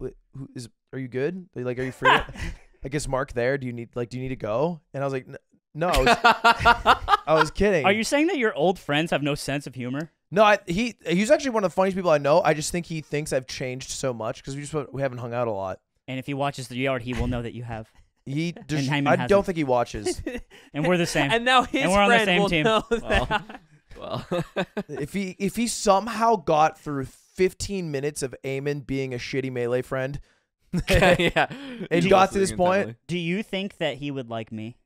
are you good? Like, are you free? I guess Mark there. Do you need to go? And I was like, no, I was kidding. Are you saying that your old friends have no sense of humor? No, he's actually one of the funniest people I know. I just think he thinks I've changed so much because we haven't hung out a lot. And if he watches the yard, he will know that you have. I don't think he watches. And we're the same. And now his and we're on the friend same will team. know that. Well. If he somehow got through 15 minutes of Eamon being a shitty melee friend, Yeah. and got to this point, do you think that he would like me?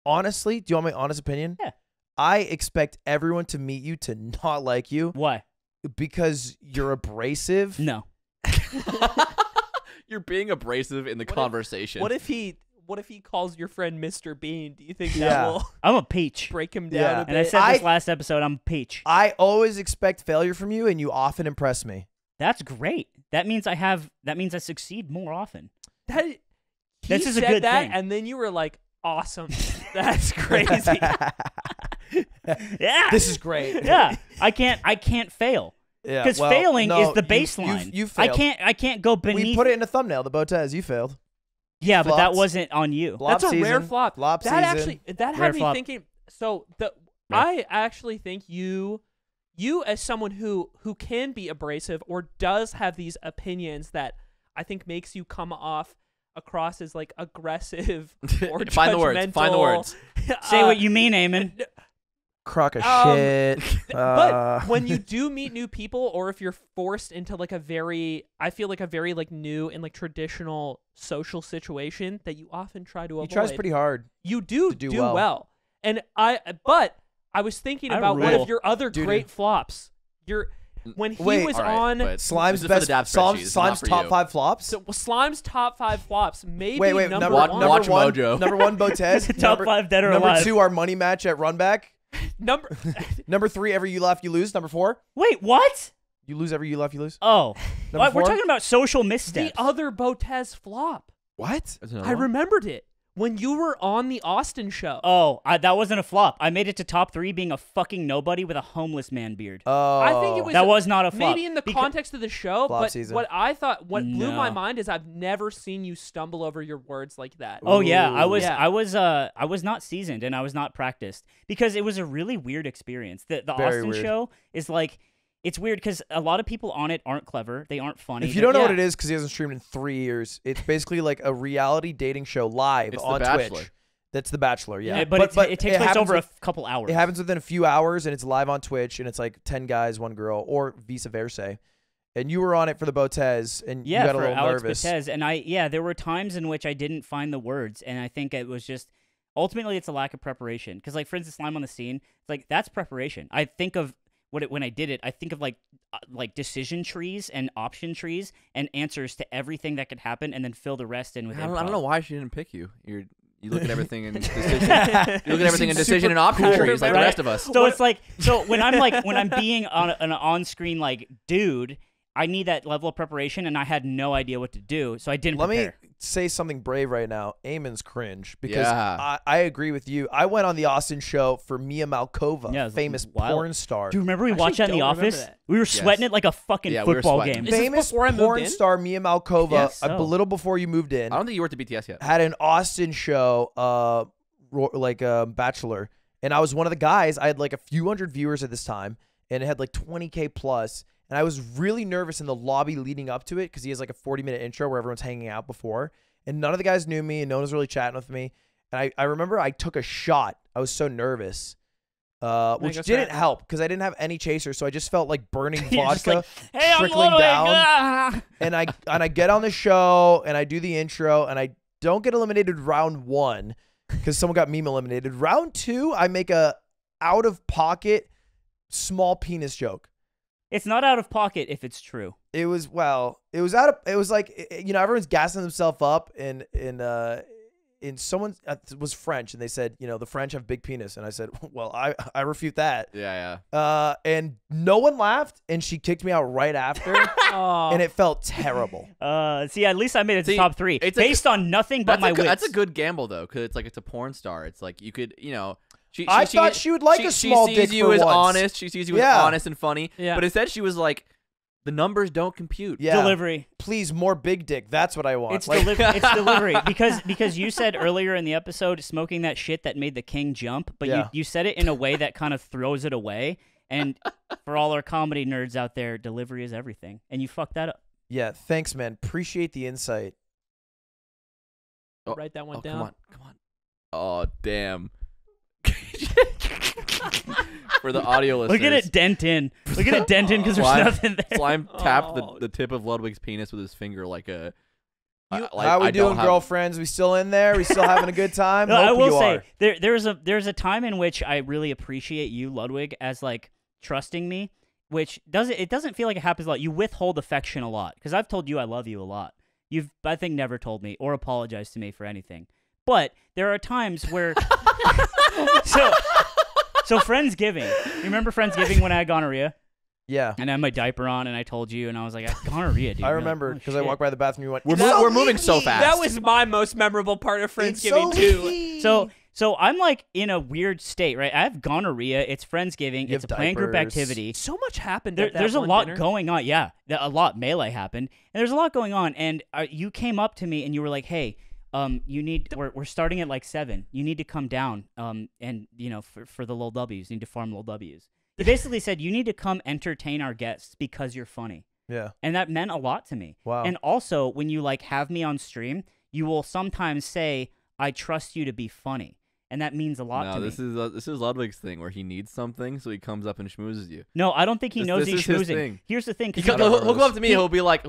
Honestly, do you want my honest opinion? Yeah. I expect everyone to meet you to not like you. Why? Because you're abrasive? No. You're being abrasive in the conversation. What if he calls your friend Mr. Bean? Do you think Yeah. that will I'm a peach. break him down Yeah. a bit? And I said this last episode, I'm a peach. I always expect failure from you, and you often impress me. That's great. That means I succeed more often. that he This is a said good that, thing. and then you were like, "Awesome, that's crazy." Yeah. This is great. Yeah. I can't fail. Yeah, Because well, failing no, is the you- baseline. You I failed. can't go beneath. We put it in a thumbnail. The Botez, you failed. Yeah, but that flopped. wasn't on you. Flop That's a rare season. flop. Flop that season. actually that Rare had me flop. thinking. So Rare. I actually think you as someone who can be abrasive or does have these opinions that I think makes you come off across as like aggressive or Find the words. Find the words. Say what you mean, Eamon. Crock of Um, shit. But when you do meet new people, or if you're forced into like a very like new and like traditional social situation that you often try to he avoid, tries pretty hard. you do to do do well. well. And I was thinking I about one rule. of your other Dude. great flops. When he Wait. was All right, on but Slime's this is for best. the dab spreadsheet. This is not Slime's for top you. 5 flops. so, Slime's top 5 flops, maybe Wait. number Watch- one. Number watch one. Mojo. Number 1, Botez. Top number, 5 dead or number alive. 2, our money match at Runback. number Number 3, every you laugh, you lose. Number 4, Wait, what? you lose every you laugh, you lose. Oh. Number What? We're 4? talking about social the missteps. other Botez flop. What? Is it another I one? remembered it when you were on the Austin show. Oh, that wasn't a flop. I made it to top 3 being a fucking nobody with a homeless man beard. Oh. I think it was That was not a flop. maybe in the Because- context of the show, Flop but season. what blew my No. mind is I've never seen you stumble over your words like that. Oh yeah, I Ooh. was Yeah. I was not seasoned and I was not practiced because it was a really weird experience. The Very Austin weird. show is like it's weird because a lot of people on it aren't clever. They aren't funny. If you don't know Yeah. what it is, because he hasn't streamed in 3 years, it's basically like a reality dating show live It's The on Bachelor. Twitch. That's The Bachelor, yeah. but it takes place happens over a with- couple hours. It happens within a few hours, and it's live on Twitch, and it's like 10 guys, 1 girl, or vice versa. And you were on it for the Botez, and yeah, you got a for little Alex nervous. Betez, and there were times in which I didn't find the words, and I think it was just ultimately it's a lack of preparation. Because like for instance, Slime on the Scene, it's like that's preparation. I think of when I did it, I think of like decision trees and option trees and answers to everything that could happen, and then fill the rest in with. I don't improv. know why she didn't pick you. You look at everything in decision. You look at everything in decision and option cool, trees like the right? rest of us. So it's like when I'm being on an on-screen like dude, I need that level of preparation, and I had no idea what to do, so I didn't Let me prepare. say something brave right now. Eamon's cringe because Yeah. I agree with you. I went on the Austin show for Mia Malkova, Yeah, it was famous wild. porn star. Do you remember we Actually watched that in the don't remember office? that. We were sweating it like a fucking Yeah, we were football sweating. game. Is this Famous before I moved porn in? star Mia Malkova, Yes, a so. little before you moved in, I don't think you were at the BTS yet. had an Austin show, Bachelor, and I was one of the guys. I had like a few hundred viewers at this time, and it had like 20K plus. And I was really nervous in the lobby leading up to it because he has like a 40-minute intro where everyone's hanging out before, and none of the guys knew me, and no one was really chatting with me. And I remember I took a shot. I was so nervous, which go didn't chat. help because I didn't have any chasers, so I just felt like burning You're just vodka. like, hey, I'm trickling Ludwig, down. ah!" and I get on the show and I do the intro and I don't get eliminated round 1 because someone got meme eliminated. Round 2, I make a out of pocket small penis joke. It's not out of pocket if it's true. It was like everyone's gassing themselves up and someone was French and they said, the French have big penis, and I said, well, I refute that. Yeah. And no one laughed, and she kicked me out right after, Oh. and it felt terrible. See, at least I made it to See, top 3 it's based on nothing but my wits. That's a good gamble though, because it's a porn star. It's like you could, I thought she would like a small She sees dick you for as once. honest. She sees you as Yeah. honest and funny. Yeah. But instead, she was like, the numbers don't compute. Yeah. Delivery. Please, more big dick. That's what I want. It's, Like, it's delivery because you said earlier in the episode smoking that shit that made the king jump, but Yeah. you said it in a way that kind of throws it away. And for all our comedy nerds out there, delivery is everything, and you fucked that up. yeah, thanks, man. Appreciate the insight. Write that one down. Come on. Oh, damn. For the audio listeners. Look at it dent in. Look at it dent in because there's Slime- nothing there. Slime tapped Oh. the tip of Ludwig's penis with his finger like a. How we doing, girlfriends? We still in there? We still having a good time? No, I Hope will you say are. there's a time in which I really appreciate you, Ludwig, as like trusting me which doesn't feel like it happens a lot. You withhold affection a lot because I've told you I love you a lot. You've, I think, never told me or apologized to me for anything. But there are times where, so Friendsgiving. You remember Friendsgiving when I had gonorrhea? Yeah. And I had my diaper on, and I told you, and I was like, gonorrhea, dude. I You're like, remember "Oh, because I shit." walked by the bathroom. You went. We're moving so fast. That was my most memorable part of Friendsgiving too. So I'm like in a weird state, right? I have gonorrhea. It's Friendsgiving. You It's a have planned group diapers. activity. So much happened. There's a lot going on. Yeah, a lot melee happened, and there's a lot going on. And you came up to me and you were like, "Hey, we're starting at like 7. You need to come down. And for the little W's, you need to farm little W's." He basically said, "You need to come entertain our guests because you're funny." Yeah. And that meant a lot to me. Wow. And also, when you like have me on stream, you will sometimes say, "I trust you to be funny." And that means a lot to me. This is Ludwig's thing where he needs something, so he comes up and schmoozes you. No, I don't think he knows this he's is his schmoozing. thing. Here's the thing. 'cause He'll come up to me. He- He'll be like,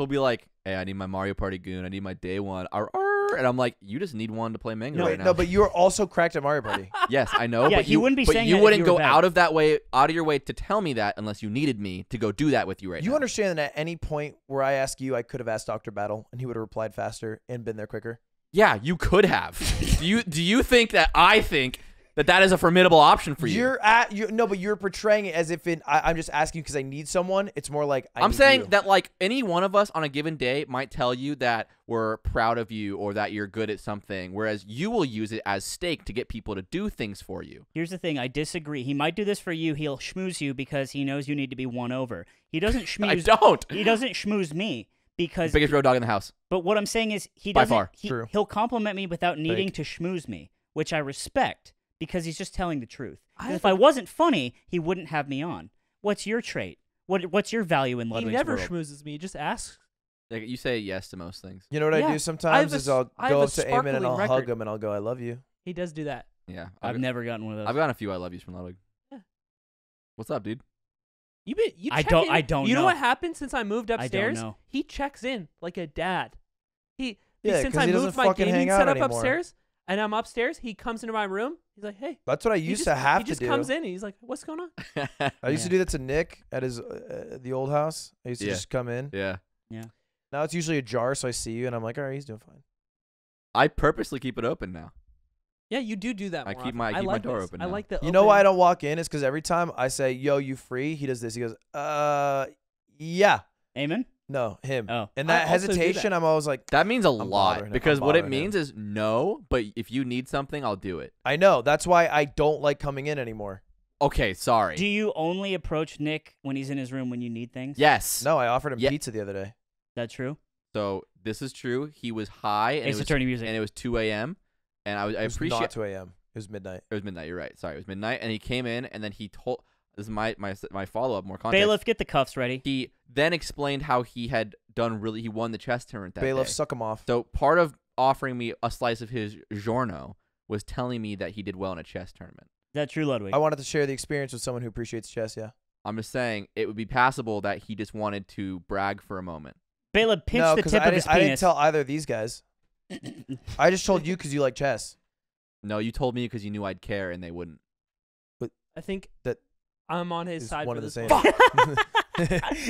"Hey, I need my Mario Party goon. I need my day one." And I'm like, "You just need one to play Mango right now." No, but you are also cracked at Mario Party. Yes, I know. Yeah, but he you wouldn't be but saying you that if wouldn't you were go bad. out of your way to tell me that unless you needed me to go do that with you right now. You understand that at any point where I ask you, I could have asked Dr. Battle and he would have replied faster and been there quicker. Yeah, you could have. Do you think that I think that is a formidable option for you? But you're portraying it as if I'm just asking you because I need someone. It's more like I'm need saying you. that like any one of us on a given day might tell you that we're proud of you or that you're good at something, whereas you will use it as stake to get people to do things for you. Here's the thing. I disagree. He might do this for you. He'll schmooze you because he knows you need to be won over. He doesn't schmooze. I don't. He doesn't schmooze me because. Biggest road dog in the house. But what I'm saying is he By doesn't. far. True. He'll compliment me without needing Fake. to schmooze me, which I respect because he's just telling the truth. I If I wasn't funny, he wouldn't have me on. What's your trait? What's your value in He Ludwig's never world? schmoozes me. He just asks. Like, you say yes to most things. You know what I Yeah. do sometimes I is I'll have go a up to Eamon and I'll sparkling hug record. him and I'll go, "I love you." He does do that. Yeah, I've never gotten one of those. I've gotten a few I love yous from Ludwig. Yeah. What's up, dude? You I check don't- in. I don't You know know. what happened since I moved I don't upstairs? know. He checks in like a dad. Yeah, Since 'cause I he doesn't moved my fucking hang gaming out setup anymore. upstairs and I'm upstairs, he comes into my room. He's like, "Hey." That's what I He used just- to have He to just do. comes in and he's like, "What's going on?" I used to Yeah. do that to Nick at his the old house. I used to Yeah. just come in. Yeah. Now it's usually ajar, so I see you and I'm like, "All right, he's doing fine." I purposely keep it open now. Yeah, you do that. I more keep often. my- I keep my like door this. open I now. like the. You know why I don't walk in? Is because every time I say, "Yo, you free?" He does this. He goes, yeah." Amen? No, him. Oh. And I that also do hesitation, that. I'm always like, That means a bothering lot him. because I'm what it bothering him. means is no, but if you need something, I'll do it. I know. That's why I don't like coming in anymore. Okay, sorry. Do you only approach Nick when he's in his room when you need things? Yes. No, I offered him Yeah. pizza the other day. That true? So this is true. He was high and Ace Attorney music. and it was 2 a.m. and I It was appreciate not 2 a.m. It was midnight. it was midnight. You're right. Sorry, it was midnight, and he came in and then he told. This is my follow up. More context. Bailiff, get the cuffs ready. He then explained how he had done really. He won the chess tournament that Bailiff, day. suck him off. So part of offering me a slice of his giorno was telling me that he did well in a chess tournament. Is that true, Ludwig? I wanted to share the experience with someone who appreciates chess, yeah. I'm just saying it would be passable that he just wanted to brag for a moment. Bailiff, pinch No, the because tip of his I didn't penis. tell either of these guys. I just told you because you like chess. No, you told me because you knew I'd care and they wouldn't. I think That I'm on his It's side one for of the this same. one.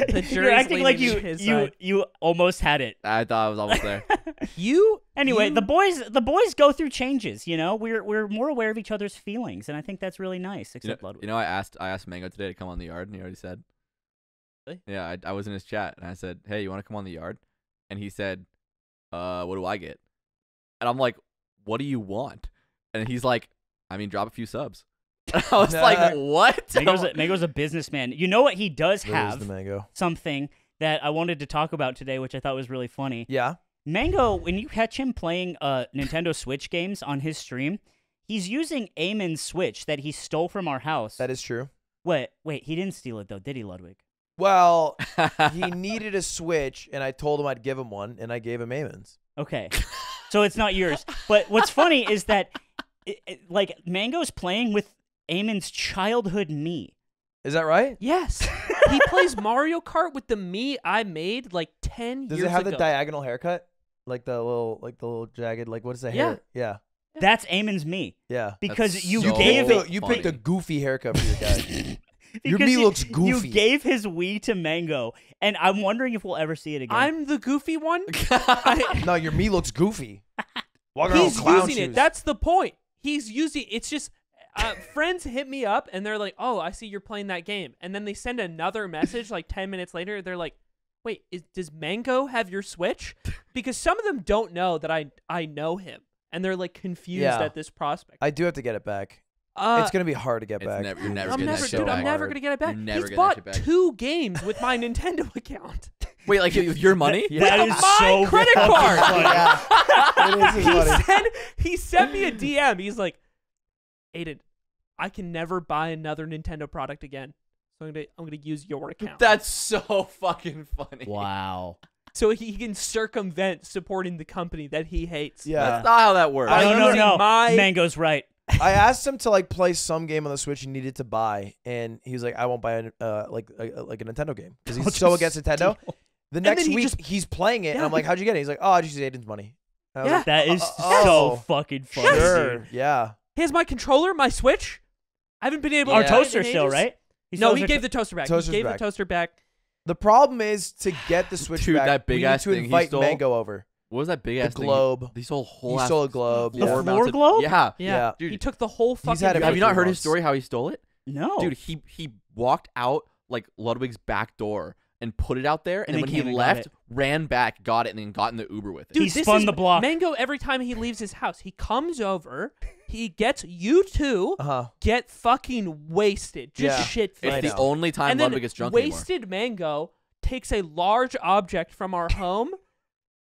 You're jury's acting like leaning you his you side. you almost had it. I thought I was almost there. Anyway, You- the boys go through changes. You know, we're more aware of each other's feelings, and I think that's really nice. Except Ludwig. You know, I asked Mango today to come on the yard, and he already said. Really? Yeah, I was in his chat, and I said, "Hey, you want to come on the yard?" And he said, "What do I get?" And I'm like, "What do you want?" And he's like, "I mean, drop a few subs." And I was like, "What?" Mango's a businessman. You know what he does There's have? the mango. Something that I wanted to talk about today, which I thought was really funny. Yeah. Mango, when you catch him playing Nintendo Switch games on his stream, he's using Eamon's Switch that he stole from our house. That is true. Wait, he didn't steal it though, did he, Ludwig? Well, he needed a Switch, and I told him I'd give him one, and I gave him Eamon's. Okay, so it's not yours. But what's funny is that, like, Mango's playing with Eamon's childhood me. Is that right? Yes. He plays Mario Kart with the me I made like 10 Does years it have ago. the diagonal haircut? Like the little jagged, like what is the hair? Yeah. That's Eamon's me Yeah. because That's you so gave funny. it. You picked a goofy haircut for your guy. Your Because me looks goofy. You gave his Wii to Mango, and I'm wondering if we'll ever see it again. I'm the goofy one. No, your me looks goofy. Walking around He's with clown using it. shoes. That's the point. He's using. It's just friends hit me up and they're like, "Oh, I see you're playing that game," and then they send another message like 10 minutes later. They're like, "Wait, does Mango have your Switch?" Because some of them don't know that I know him, and they're like confused Yeah. at this prospect. I do have to get it back. It's gonna be hard to get It's back. you're never I'm getting never, that shit dude. I'm back. never gonna get it back. You're never He's getting that bought shit back. 2 games with my Nintendo account. Wait, like with your money? That is my so credit fucking card. funny. Yeah. It is funny. He sent me a DM. He's like, Aiden, I can never buy another Nintendo product again, so I'm gonna use your account. That's so fucking funny. Wow. So he can circumvent supporting the company that he hates. Yeah. That's not how that works. I- No, using no. my- Mango's right. I asked him to like play some game on the Switch he needed to buy, and he was like, "I won't buy like a Nintendo game because he's so against Nintendo." The next then he week just- he's playing it, and I'm Yeah. like, "How'd you get it?" He's like, "Oh, I just used Aiden's money." And I was Yeah. like, That is oh. so fucking funny. Sure, dude. yeah. He has my controller, my Switch. I haven't been able Our to play it toaster in still, ages. right? No, he gave the toaster back. Toaster's He gave back. the toaster back. The problem is to get the Switch Dude, back. that big we need ass to thing he invite stole? Mango over. What was that big The ass thing? globe. He stole a whole He ass stole a globe. The Yeah. floor mounted- globe? Yeah. Yeah. Dude, He took the whole fucking. had it have for you not 3 heard his months. story how he stole it? No. Dude, he walked out like Ludwig's back door and put it out there, and And then then when he came and got left, it. ran back, got it, and then got in the Uber with it. Dude, He this spun is the block. Mango, every time he leaves his house, he comes over, he gets you two, get fucking wasted. Just Yeah. shit It's faced. I the know. only time And then Ludwig gets drunk anymore. wasted Mango takes a large object from our home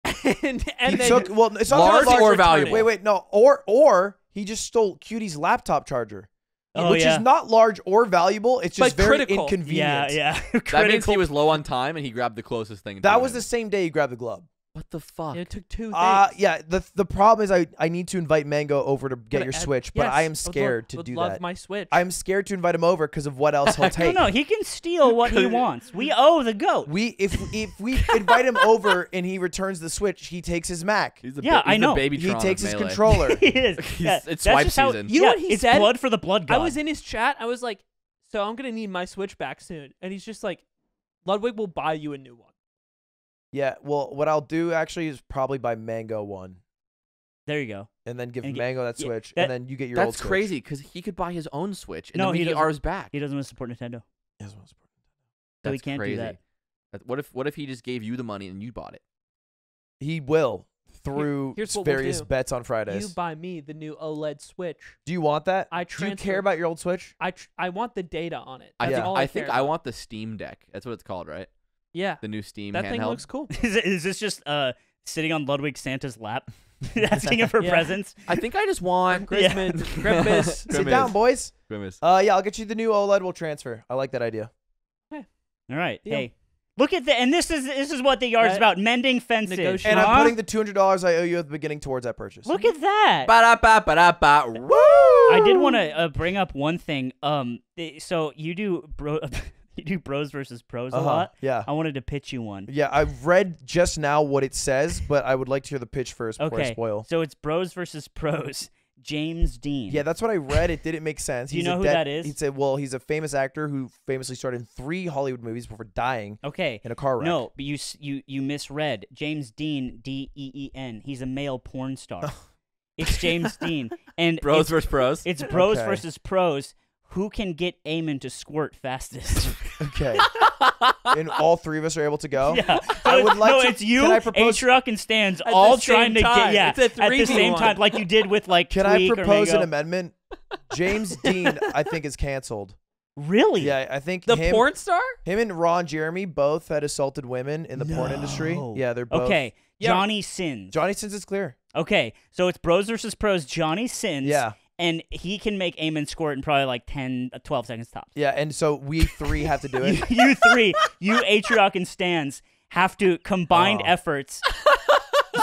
and He then took well. It's not Large large or return. valuable? Wait, no. Or he just stole Cutie's laptop charger, Oh, which yeah. is not large or valuable. It's just But very critical. inconvenient. Yeah. That means Critical. he was low on time, and he grabbed the closest thing. That to was him. the same day he grabbed the glove. What the fuck? it took 2 things. Yeah. The problem is I need to invite Mango over to get your Switch, but Yes, I am would scared to would do love that. my Switch. I'm scared to invite him over because of what else he'll take. No, he can steal what he wants. We owe the goat. If we invite him over and he returns the Switch, he takes his Mac. He's the Yeah, he's I know. The baby He Tron takes of his Melee. controller. He is. Yeah, It's that's swipe just how- season. You know yeah, what he it's said? blood for the blood god. I was in his chat. I was like, so I'm going to need my Switch back soon. And he's just like, Ludwig will buy you a new one. Yeah, well, what I'll do actually is probably buy Mango one, There you go. and then give And get- Mango that yeah, Switch, that- and then you get your old That's Switch. crazy because he could buy his own Switch and No, then he we get doesn't. ours back. He doesn't want to support Nintendo. Yes, well, So That's he can't crazy. do that. What if he just gave you the money and you bought it? he will through here's what we'll various do. bets on Fridays. You buy me the new OLED Switch. Do you want that? I Do you transfer- care about your old Switch? I want the data on it. I That's think all I I think care I about. want the Steam Deck. That's what it's called, right? Yeah. The new Steam That handheld. thing looks cool. Is this just sitting on Ludwig Santa's lap, asking him for Yeah. presents? I think I just want Christmas. Christmas. Sit Grimace. down, boys. Grimace. Yeah, I'll get you the new OLED. We'll transfer. I like that idea. All right. Deal. Hey, look at that. And this is what the yard's That- about: mending fences. Negotiate. And Huh? I'm putting the $200 I owe you at the beginning towards that purchase. Look at that. Ba-da-ba-ba-da-ba. Woo! I did want to bring up one thing. So you do you do bros versus pros a lot. Yeah. I wanted to pitch you one. Yeah, I've read just now what it says, but I would like to hear the pitch first before I Okay. spoil. So it's bros versus pros. James Dean. Yeah, that's what I read. It didn't make sense. Do you He's know a who dead- that is? He'd say, well, he's a famous actor who famously starred in 3 Hollywood movies before dying Okay. in a car wreck. No, but you misread. James Dean, Deen. He's a male porn star. It's James Dean, and Bros it's, versus pros. it's bros Okay. versus pros. Who can get Eamon to squirt fastest? Okay. And all 3 of us are able to go? Yeah, I would like no, to- it's you, can I propose- Atrioc, and Stans At all the trying to same time. get It's a at the same 3v1. time, like you did with like Can I Tweak or propose an Mango. amendment? James Dean, I think, is canceled. Really? Yeah, I think The him, porn star? him and Ron Jeremy both had assaulted women in the porn industry. No. Yeah, they're both. Okay. Yeah. Johnny Sins. Johnny Sins is clear. Okay, so it's bros versus pros. Johnny Sins. Yeah. And he can make Eamon squirt in probably like 10, 12 seconds tops. Yeah, and so we 3 have to do it. You three, you Atrioc and Stans, have to combined Oh. efforts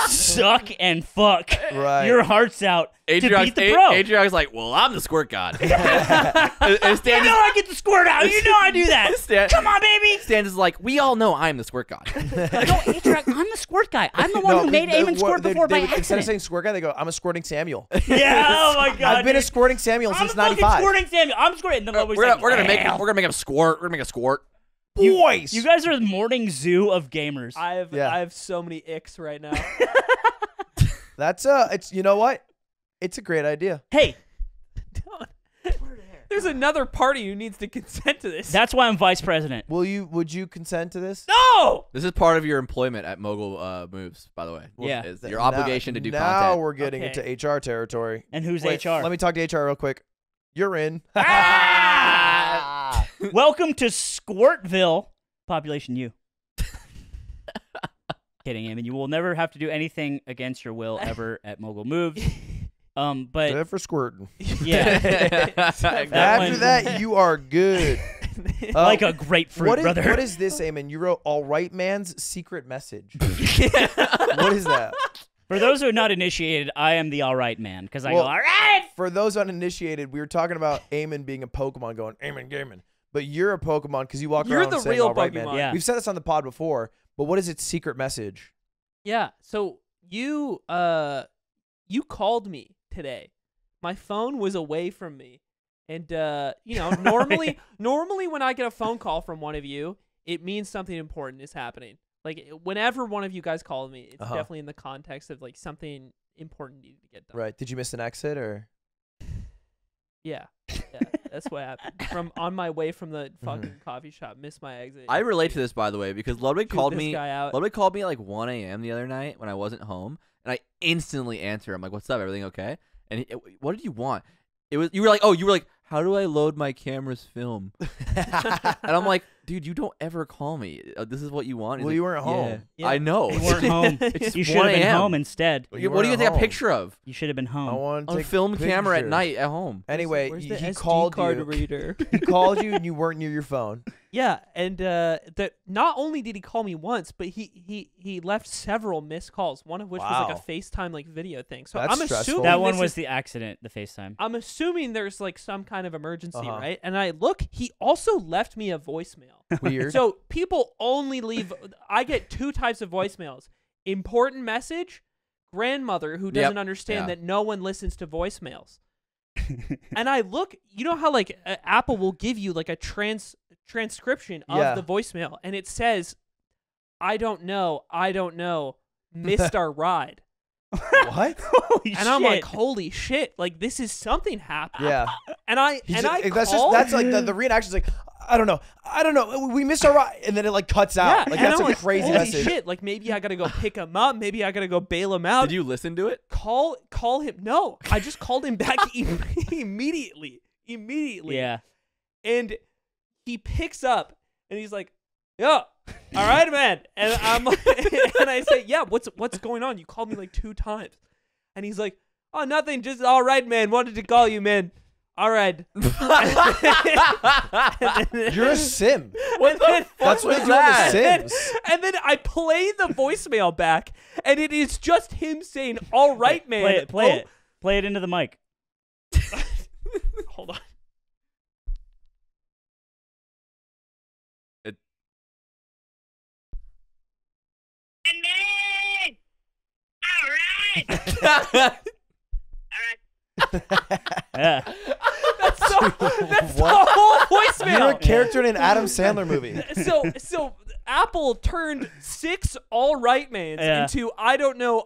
suck and fuck Right. your hearts out to beat the pro. Atrioc's like, well, I'm the squirt god. And You know I get the squirt out. You know I do that. Come on, baby. Stan is like, we all know I'm the squirt god. No, Atrioc, I'm the squirt guy. I'm the one who made Eamon squirt before by accident. Instead of saying squirt guy, they go, I'm a squirting Samuel. Yeah, oh my god. I've been a dude. squirting Samuel I'm since a fucking 95. squirting Samuel. I'm squirting. And then we're gonna make him squirt. We're gonna make a squirt. Boys! You guys are the morning zoo of gamers. I have so many icks right now. That's it's you know what? It's a great idea. Hey, There's another party who needs to consent to this. that's why I'm vice president. Would you consent to this? No! This is part of your employment at Mogul Moves, by the way. Yeah. Is your obligation to do now content. we're getting Okay. into HR territory. And who's Wait, HR? Let me talk to HR real quick. You're in. Ah! Welcome to Squirtville. Population U. Kidding, Eamon. You will never have to do anything against your will ever at Mogul Moves. But Good for squirting. yeah, After one- that, you are good. like a grapefruit, brother. What is this, Eamon? You wrote "All right, man's secret message." What is that? For those who are not initiated, I am the all right man because I Well, go all right. For those uninitiated, we were talking about Eamon being a Pokemon, going Eamon gaming, but you're a Pokemon because you walk You're around the saying real "All right, man." Pokemon. Yeah. We've said this on the pod before, but what is its secret message? Yeah, so you called me today. My phone was away from me. And normally when I get a phone call from one of you, it means something important is happening. Like whenever one of you guys call me, it's definitely in the context of like something important needed to get done. Right? Did you miss an exit or? Yeah, that's what happened. From on my way from the fucking coffee shop, missed my exit. I relate to this, by the way, because Ludwig Shoot called this me. guy out. Ludwig called me at like 1 a.m. the other night when I wasn't home, and I instantly answered. I'm like, "What's up? Everything okay?" And what did you want? You were like, how do I load my camera's film? And I'm like, dude, you don't ever call me. This is what you want? He's Well, like, you weren't home. Yeah. I know. You weren't home. It's You should 1 have been a.m. home instead. You What do you weren't take a home. picture of? You should have been I home. want to On a take film camera at pictures. night at home. Anyway, Where's he the SD called card you. reader? He called you and you weren't near your phone. Yeah, and not only did he call me once, but he left several missed calls. One of which was like Wow. a FaceTime like video thing. So That's I'm stressful. assuming That one this was is- the accident, the FaceTime. I'm assuming there's like some kind of emergency, Uh-huh. right? And I look, he also left me a voicemail. Weird. So people only leave. I get two types of voicemails: important message, grandmother who doesn't understand Yeah. that no one listens to voicemails. And I look, you know how like Apple will give you like a transcription of Yeah. the voicemail, and it says, I don't know, missed our ride. What? Holy And I'm like, shit. holy shit, like this is something happened. Yeah. And I That's called, that's like the reaction's like, I don't know. We missed our ride, and then it like cuts out. yeah, Like and that's I'm a like, crazy holy message. shit, like maybe I gotta go pick him up, maybe I gotta go bail him out. Did you listen to it? call him? No, I just called him back immediately. Yeah. And he picks up and he's like, "Yo, all right, man." And I'm like, and I say, "Yeah, what's going on? You called me like 2 times." And he's like, "Oh, nothing, just all right, man. Wanted to call you, man. All right." You're a sim. What the That's what they do on The Sims. And then I play the voicemail back, and it is just him saying, "All right, man." Play it into the mic. Hold on. Yeah. That's the What? whole You're a voicemail. character in an Adam Sandler movie. So Apple turned 6 all right mans Yeah. into I don't know,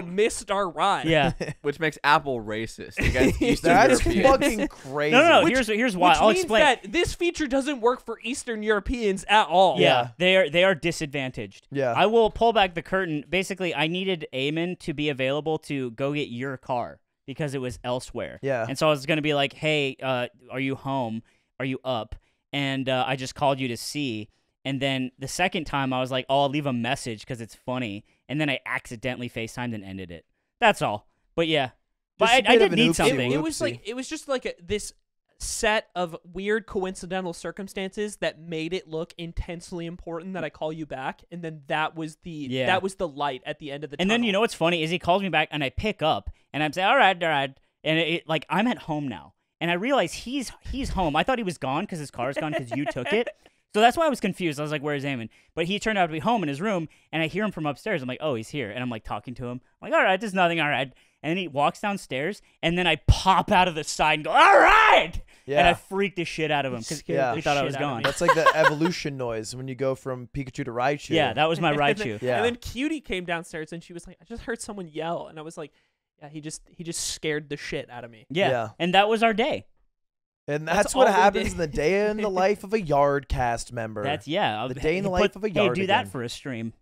missed our ride. Yeah. Which makes Apple racist against Eastern That's Europeans. fucking crazy. No. Which- Here's why. Which I'll means explain. that this feature doesn't work for Eastern Europeans at all. Yeah, they are disadvantaged. Yeah. I will pull back the curtain. Basically, I needed Eamon to be available to go get your car because it was elsewhere. Yeah. And so I was going to be like, hey, are you home? Are you up? And I just called you to see. And then the second time I was like, oh, I'll leave a message because it's funny. And then I accidentally FaceTimed and ended it. That's all. But yeah. But Just a I bit of did an need oopsie something. It was Whoopsie. like it was just like this set of weird coincidental circumstances that made it look intensely important that I call you back, and then that was the light at the end of the And tunnel. then you know what's funny is he calls me back and I pick up and I'm saying, all right, and like I'm at home now, and I realize he's home. I thought he was gone because his car's gone because you took it. So that's why I was confused. I was like, where's Eamon? But he turned out to be home in his room, and I hear him from upstairs. I'm like, oh, he's here. And I'm like talking to him. I'm like, all right, there's nothing, all right. And then he walks downstairs, and then I pop out of the side and go, all right! Yeah. And I freaked the shit out of him because he thought I was gone. That's like the evolution noise when you go from Pikachu to Raichu. Yeah, that was my Raichu. Yeah. And then Cutie came downstairs, and she was like, I just heard someone yell. And I was like, yeah, he just scared the shit out of me. Yeah. And that was our day. And That's that's what all we happens did. in the day in the life of a yard cast member. That's The day in the life of a Hey, yard. do that for a stream.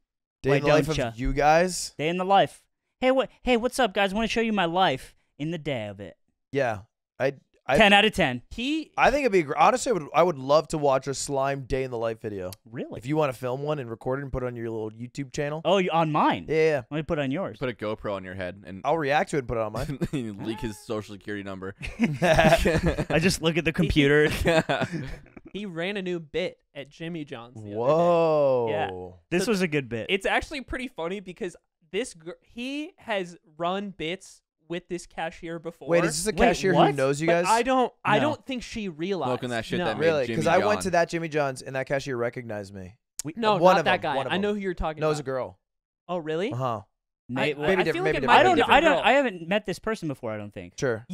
Day Why in the life don't of ya? you guys. Day in the life. Hey, what's up, guys? I want to show you my life in the day of it. Yeah. 10 out of 10. I think it'd be honestly. I would love to watch a slime day in the life video. Really? If you want to film one and record it and put it on your little YouTube channel. Oh, on mine? Yeah. Let me put it on yours. Put a GoPro on your head and I'll react to it and put it on mine. you leak his social security number. I just look at the computer. He ran a new bit at Jimmy John's. the other day. Whoa. Yeah. This was a good bit. It's actually pretty funny because he has run bits with this cashier before. Wait, is this a Wait, cashier who what? knows you but guys? I don't No. think she realized. Smoking that shit no. that made Really? Jimmy Because I went John. to that Jimmy John's and that cashier recognized me. No, one not of that them, guy. one of I know them. who you're talking No, about. it's a girl. Oh, really? Uh huh. May- I well, feel like different- it maybe might I be a don't know. different girl. I haven't met this person before. I don't think. Sure.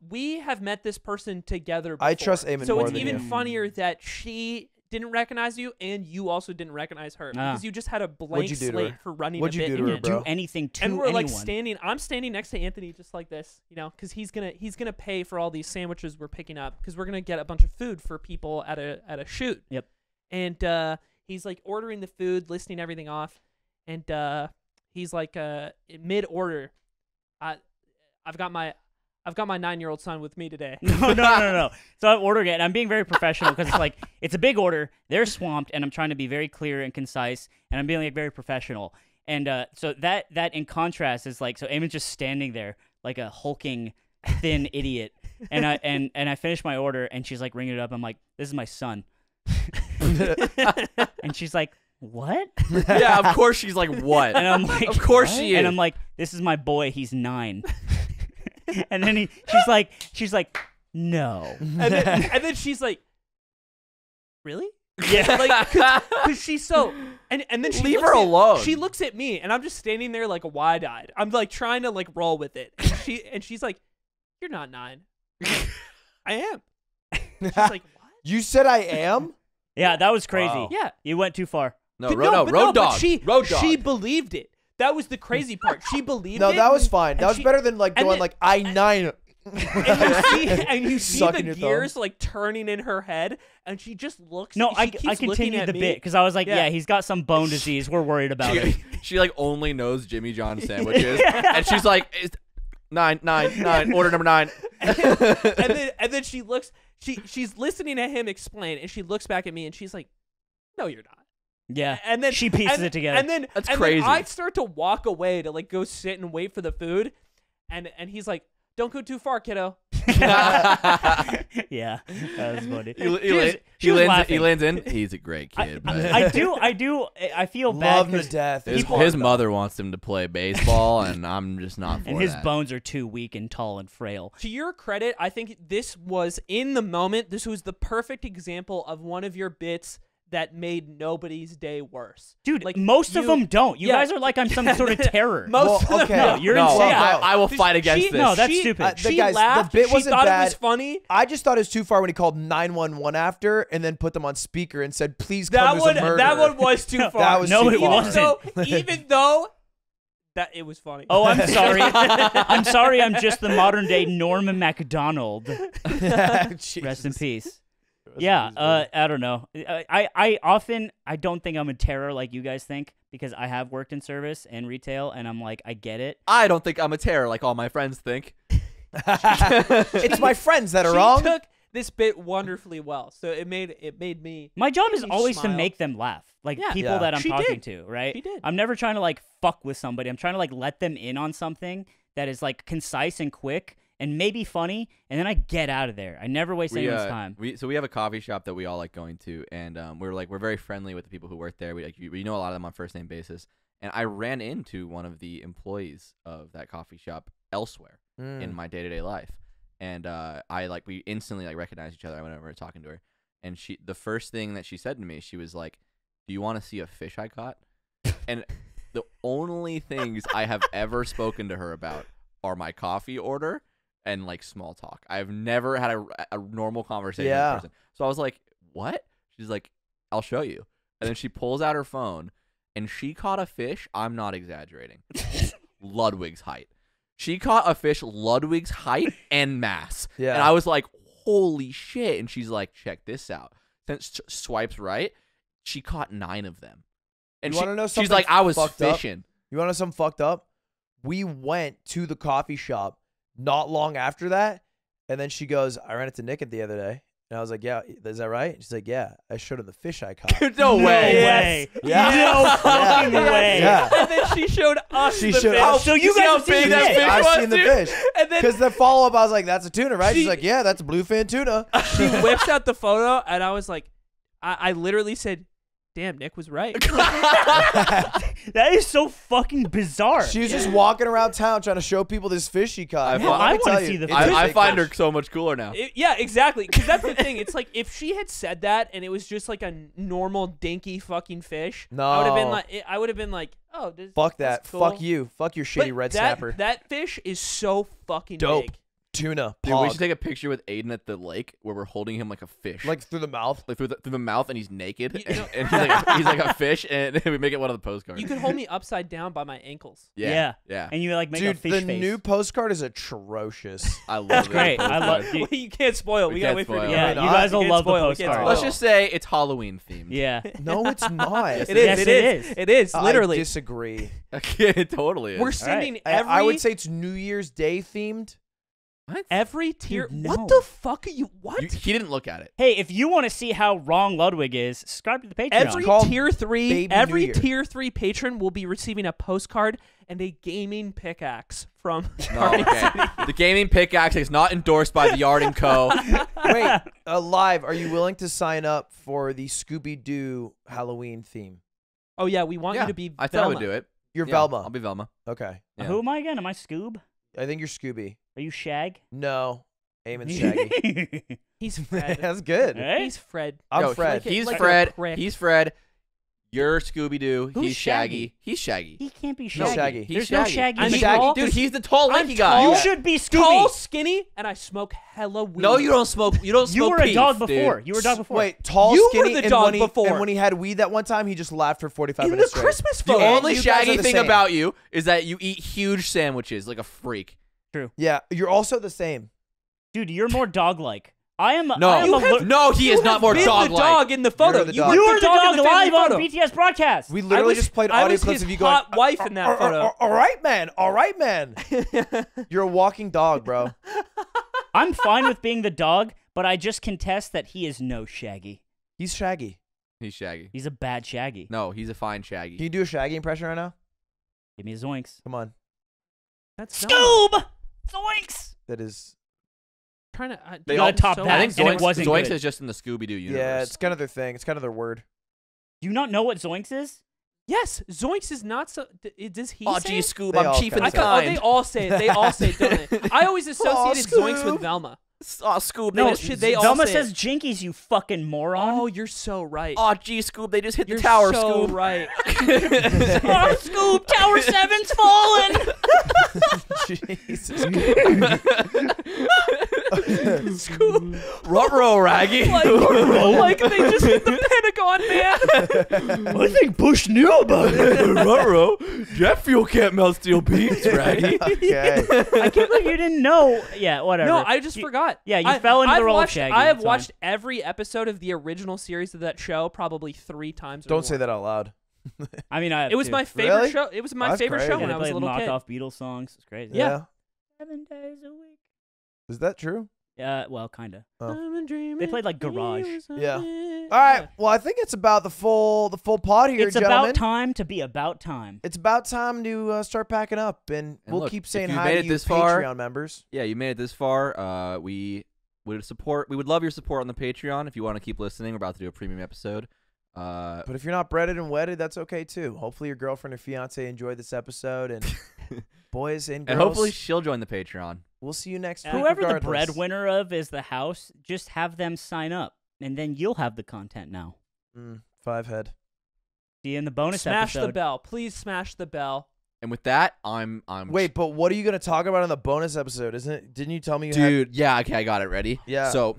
We have met this person together before. I trust Eamon so more it's than even you. funnier that she didn't recognize you and you also didn't recognize her because you just had a blank you do to slate her? for running What'd a you bit. do to and her, you- bro? Do anything to And we're anyone. like I'm standing next to Anthony just like this, you know, because he's gonna pay for all these sandwiches we're picking up because we're gonna get a bunch of food for people at a shoot. Yep. And he's like ordering the food, listing everything off, and he's like mid order. I've got my 9-year-old son with me today. No. So I'm ordering it, and I'm being very professional because it's like it's a big order. They're swamped, and I'm trying to be very clear and concise, and I'm being like very professional. And so that in contrast is like so Eamon's just standing there like a hulking, thin idiot, and I finish my order, and she's like ringing it up. I'm like, this is my son, and she's like, what? Yeah, of course she's like, what? And I'm like, Of course what? she is. And I'm like, this is my boy. He's 9. And then she's like, no. and then she's like, really? Yeah. Like, cause she's so, and then she Leave looks her at- alone. She looks at me, and I'm just standing there like wide-eyed. I'm like trying to like roll with it, and she's like, "You're not 9." I am. She's like, "What?" You said I am? Yeah, that was crazy. Wow. Yeah. You went too far. No, But road but dog. She Road dog. She believed it. That was the crazy part. She believed No, it. that was fine. and That was she- better than like and going then- like I-9. and you see Sucking the your gears like turning in her head, and she just looks. No, she I keeps looking continued at the me. bit because I was like, Yeah. yeah, he's got some bone disease. We're worried about it. She like only knows Jimmy John sandwiches, and she's like, it's 9, order number 9. and then she looks. She's listening to him explain, and she looks back at me, and she's like, "No, you're not." Yeah. And then She pieces it together. And then That's and crazy. Then I start to walk away to like go sit and wait for the food, and he's like, "Don't go too far, kiddo." Yeah, that was funny. He lands in. He's a great kid. but I do. I feel bad Love to 'cause- death. his mother wants him to play baseball, and I'm just not for and his that. bones are too weak and tall and frail. To your credit, I think this was in the moment. This was the perfect example of one of your bits that made nobody's day worse. Dude, Like, most of you- them don't. You yeah. guys are like I'm some sort of terror. Most Well, of them okay. No, don't. you're no, insane. I will fight against she- this. No, that's she- stupid. The She guys, laughed. the bit she wasn't thought bad. it was funny. I just thought it was too far when he called 911 after and then put them on speaker and said, "Please come. That There's one, a murder." that one was too far. That was No, too it far. wasn't. Even though that it was funny. Oh, I'm sorry. I'm sorry. I'm just the modern day Norman McDonald. Rest in peace. Yeah, I don't know. I often don't think I'm a terror like you guys think because I have worked in service and retail, and I'm like, I get it. I don't think I'm a terror like all my friends think. It's my friends that are She wrong. took this bit wonderfully well, so it made me. My job is me always to smile. make them laugh, like Yeah. people Yeah. that I'm She talking did. to, right? She did. I'm never trying to like fuck with somebody. I'm trying to like let them in on something that is like concise and quick and maybe funny, and then I get out of there. I never waste anyone's time. So we have a coffee shop that we all like going to, and we're very friendly with the people who work there. We know a lot of them on first name basis. And I ran into one of the employees of that coffee shop elsewhere in my day-to-day life, and we instantly like recognized each other. I went over talking to her, and the first thing that she said to me, she was like, "Do you want to see a fish I caught?" And the only things I have ever spoken to her about are my coffee order and like small talk. I've never had a normal conversation with a person. So I was like, "What?" She's like, "I'll show you." And then she pulls out her phone, and she caught a fish. I'm not exaggerating. Ludwig's height. She caught a fish Ludwig's height and mass. Yeah. And I was like, "Holy shit!" And she's like, "Check this out." Then swipes right. She caught 9 of them. And You wanna know she's something like, "I was fucked up? fishing." You want to know something fucked up? We went to the coffee shop not long after that, and then she goes, "I ran into Nick the other day." And I was like, "Yeah, is that right?" She's like, "Yeah, I showed him the fish I caught." No way. Yes. Yeah. No fucking way. Yeah. And then she showed us She the showed fish. us- So you see guys how have seen big that it. fish I've was, seen the dude. fish. And then Because the follow-up, I was like, "That's a tuna, right?" She's She- like, "Yeah, that's a bluefin tuna." she whips out the photo, and I was like, I literally said, "Damn, Nick was right." That is so fucking bizarre. She was just walking around town trying to show people this fish she caught. I Well, let I me wanna tell see you, the it's fish. a I big find her fish. so much cooler now. Yeah, exactly. Because that's the thing. It's like if she had said that and it was just like a normal dinky fucking fish, I would have been like, "Oh, Fuck that. that's cool." Fuck you. Fuck your shitty But red that, snapper. That fish is so fucking Dope. big. Tuna. Dude, we Pog. should take a picture with Aiden at the lake where we're holding him like a fish. Like through the mouth. Like through the mouth, and he's naked, You and, know- and he's like a fish, and we make it one of the postcards. You could hold me upside down by my ankles. yeah. And you like make a Dude, fish the face. new postcard is atrocious. I love That's it. great. I love. Well, you can't spoil. We We gotta can't wait for it. spoil. to Yeah, come you out. guys will can't love the spoil, we can't postcard. Let's spoil. just say it's Halloween themed. Yeah. No, it's not. It is. Yes, it it is. is. It is. Literally. I disagree. It totally is. We're sending I- every. I would say it's New Year's Day themed. every tier. Dude, What no. the fuck are you? What? He didn't look at it. Hey, if you want to see how wrong Ludwig is, subscribe to the Patreon. Every called tier 3, Baby every New Year. tier 3 patron will be receiving a postcard and a gaming pickaxe from No, Party okay. City. The gaming pickaxe is not endorsed by the Yard and Co. Wait, Live, are you willing to sign up for the Scooby-Doo Halloween theme? Oh yeah, we want Yeah, you to be. I thought I would Velma. do it. You're Yeah, Velma. I'll be Velma. Okay. Yeah. Who am I again? Am I Scoob? I think you're Scooby. Are you Shag? No. Eamon's Shaggy. He's Fred. That's good. Hey? He's Fred. I'm Yo, Fred. like- He's like a Fred. prick. He's Fred. You're Scooby Doo. Who's He's Shaggy. Shaggy? He's Shaggy. He can't be He's Shaggy. Shaggy. He's There's no Shaggy. Shaggy. I'm in the tall. tall. Dude, he's the tall, I'm lanky guy. You tall. should be Scooby. Tall, skinny, and I smoke hella weed. No, you don't smoke. You don't You smoke. were a peef, dog dude. before. You were a dog before. Wait, tall, You were skinny, the and dog when he, before. and when he had weed that one time, he just laughed for 45 In minutes the straight. Christmas The photo. only you guys are Shaggy the thing same. about you is that you eat huge sandwiches like a freak. Yeah, you're also the same. Dude, you're more dog-like. I am. No, I am no, he is not more been dog-like. the dog in the photo. You're the You dog. were You were the dog in the family live on photo. BTS broadcast. We literally just played I audio was clips his of you going, hot wife in that photo. All right, man. All right, man. You're a walking dog, bro. I'm fine with being the dog, but I just contest that he is no Shaggy. He's Shaggy. He's Shaggy. He's a bad Shaggy. No, he's a fine Shaggy. Can you do a Shaggy impression right now? Give me a zoinks. Come on. That's Scoob! Zoinks! That is. Trying to. They You gotta all- top so that. I think and it Zoinks, wasn't Zoinks good. is just in the Scooby-Doo universe. Yeah, it's kind of their thing. It's kind of their word. Do you not know what Zoinks is? Yes, Zoinks is not so. Does he Oh, say gee, it? Scoob, They I'm all chief kinda and I thought, kind. they all say it. They all say it, don't they? I always associated Zoinks with Scoob. Velma. Oh, Scoob, No, they just, shit, they all Velma say says it. Jinkies, you fucking moron. Oh, you're so right. oh, gee, Scoob, they just hit You're the tower, so Scoob. right. Oh, Scoob, Tower 7's fallen! Jesus. Scoob. Ruh-roh, Raggy. like they just hit the Pentagon, man. I think Bush knew about it. Ruh-roh. Jet fuel can't melt steel beams, Raggy. Okay. I can't believe you didn't know. Yeah, whatever. No, I just You- forgot. Yeah, you fell into the I've role of watched, Shaggy. I have It's watched every episode of the original series of that show probably 3 times. Or Don't more. say that out loud. I mean, I have It was too. my favorite Really? show. It was my That's favorite crazy. show Yeah, when they I was a played little kid. knockoff Beatles songs. It's crazy. Yeah. 7 days a week. Is that true? Well, kind of. Oh. They played like Garage. Yeah. All right. Well, I think it's about the full pod here, It's gentlemen. about time to be about time. It's about time to start packing up, and we'll look, keep if saying you hi made to it you this far- Patreon members. Yeah, you made it this far. We would love your support on the Patreon if you want to keep listening. We're about to do a premium episode. But if you're not breaded and wedded, that's okay too. Hopefully your girlfriend or fiance enjoyed this episode, and boys and girls, and hopefully she'll join the Patreon. we'll see you next week. Whoever the regardless. breadwinner of is the house, just have them sign up, and then you'll have the content now. 5 head. See you in the bonus Smash episode. the bell. Please smash the bell. And with that, I'm Wait, but what are you gonna talk about in the bonus episode? Isn't it? Didn't you tell me you dude. Yeah, okay, I got it. Ready? Yeah. So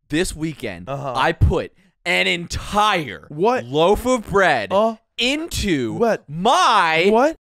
this weekend, Uh-huh. I put an entire What? loaf of bread had? into What? my What?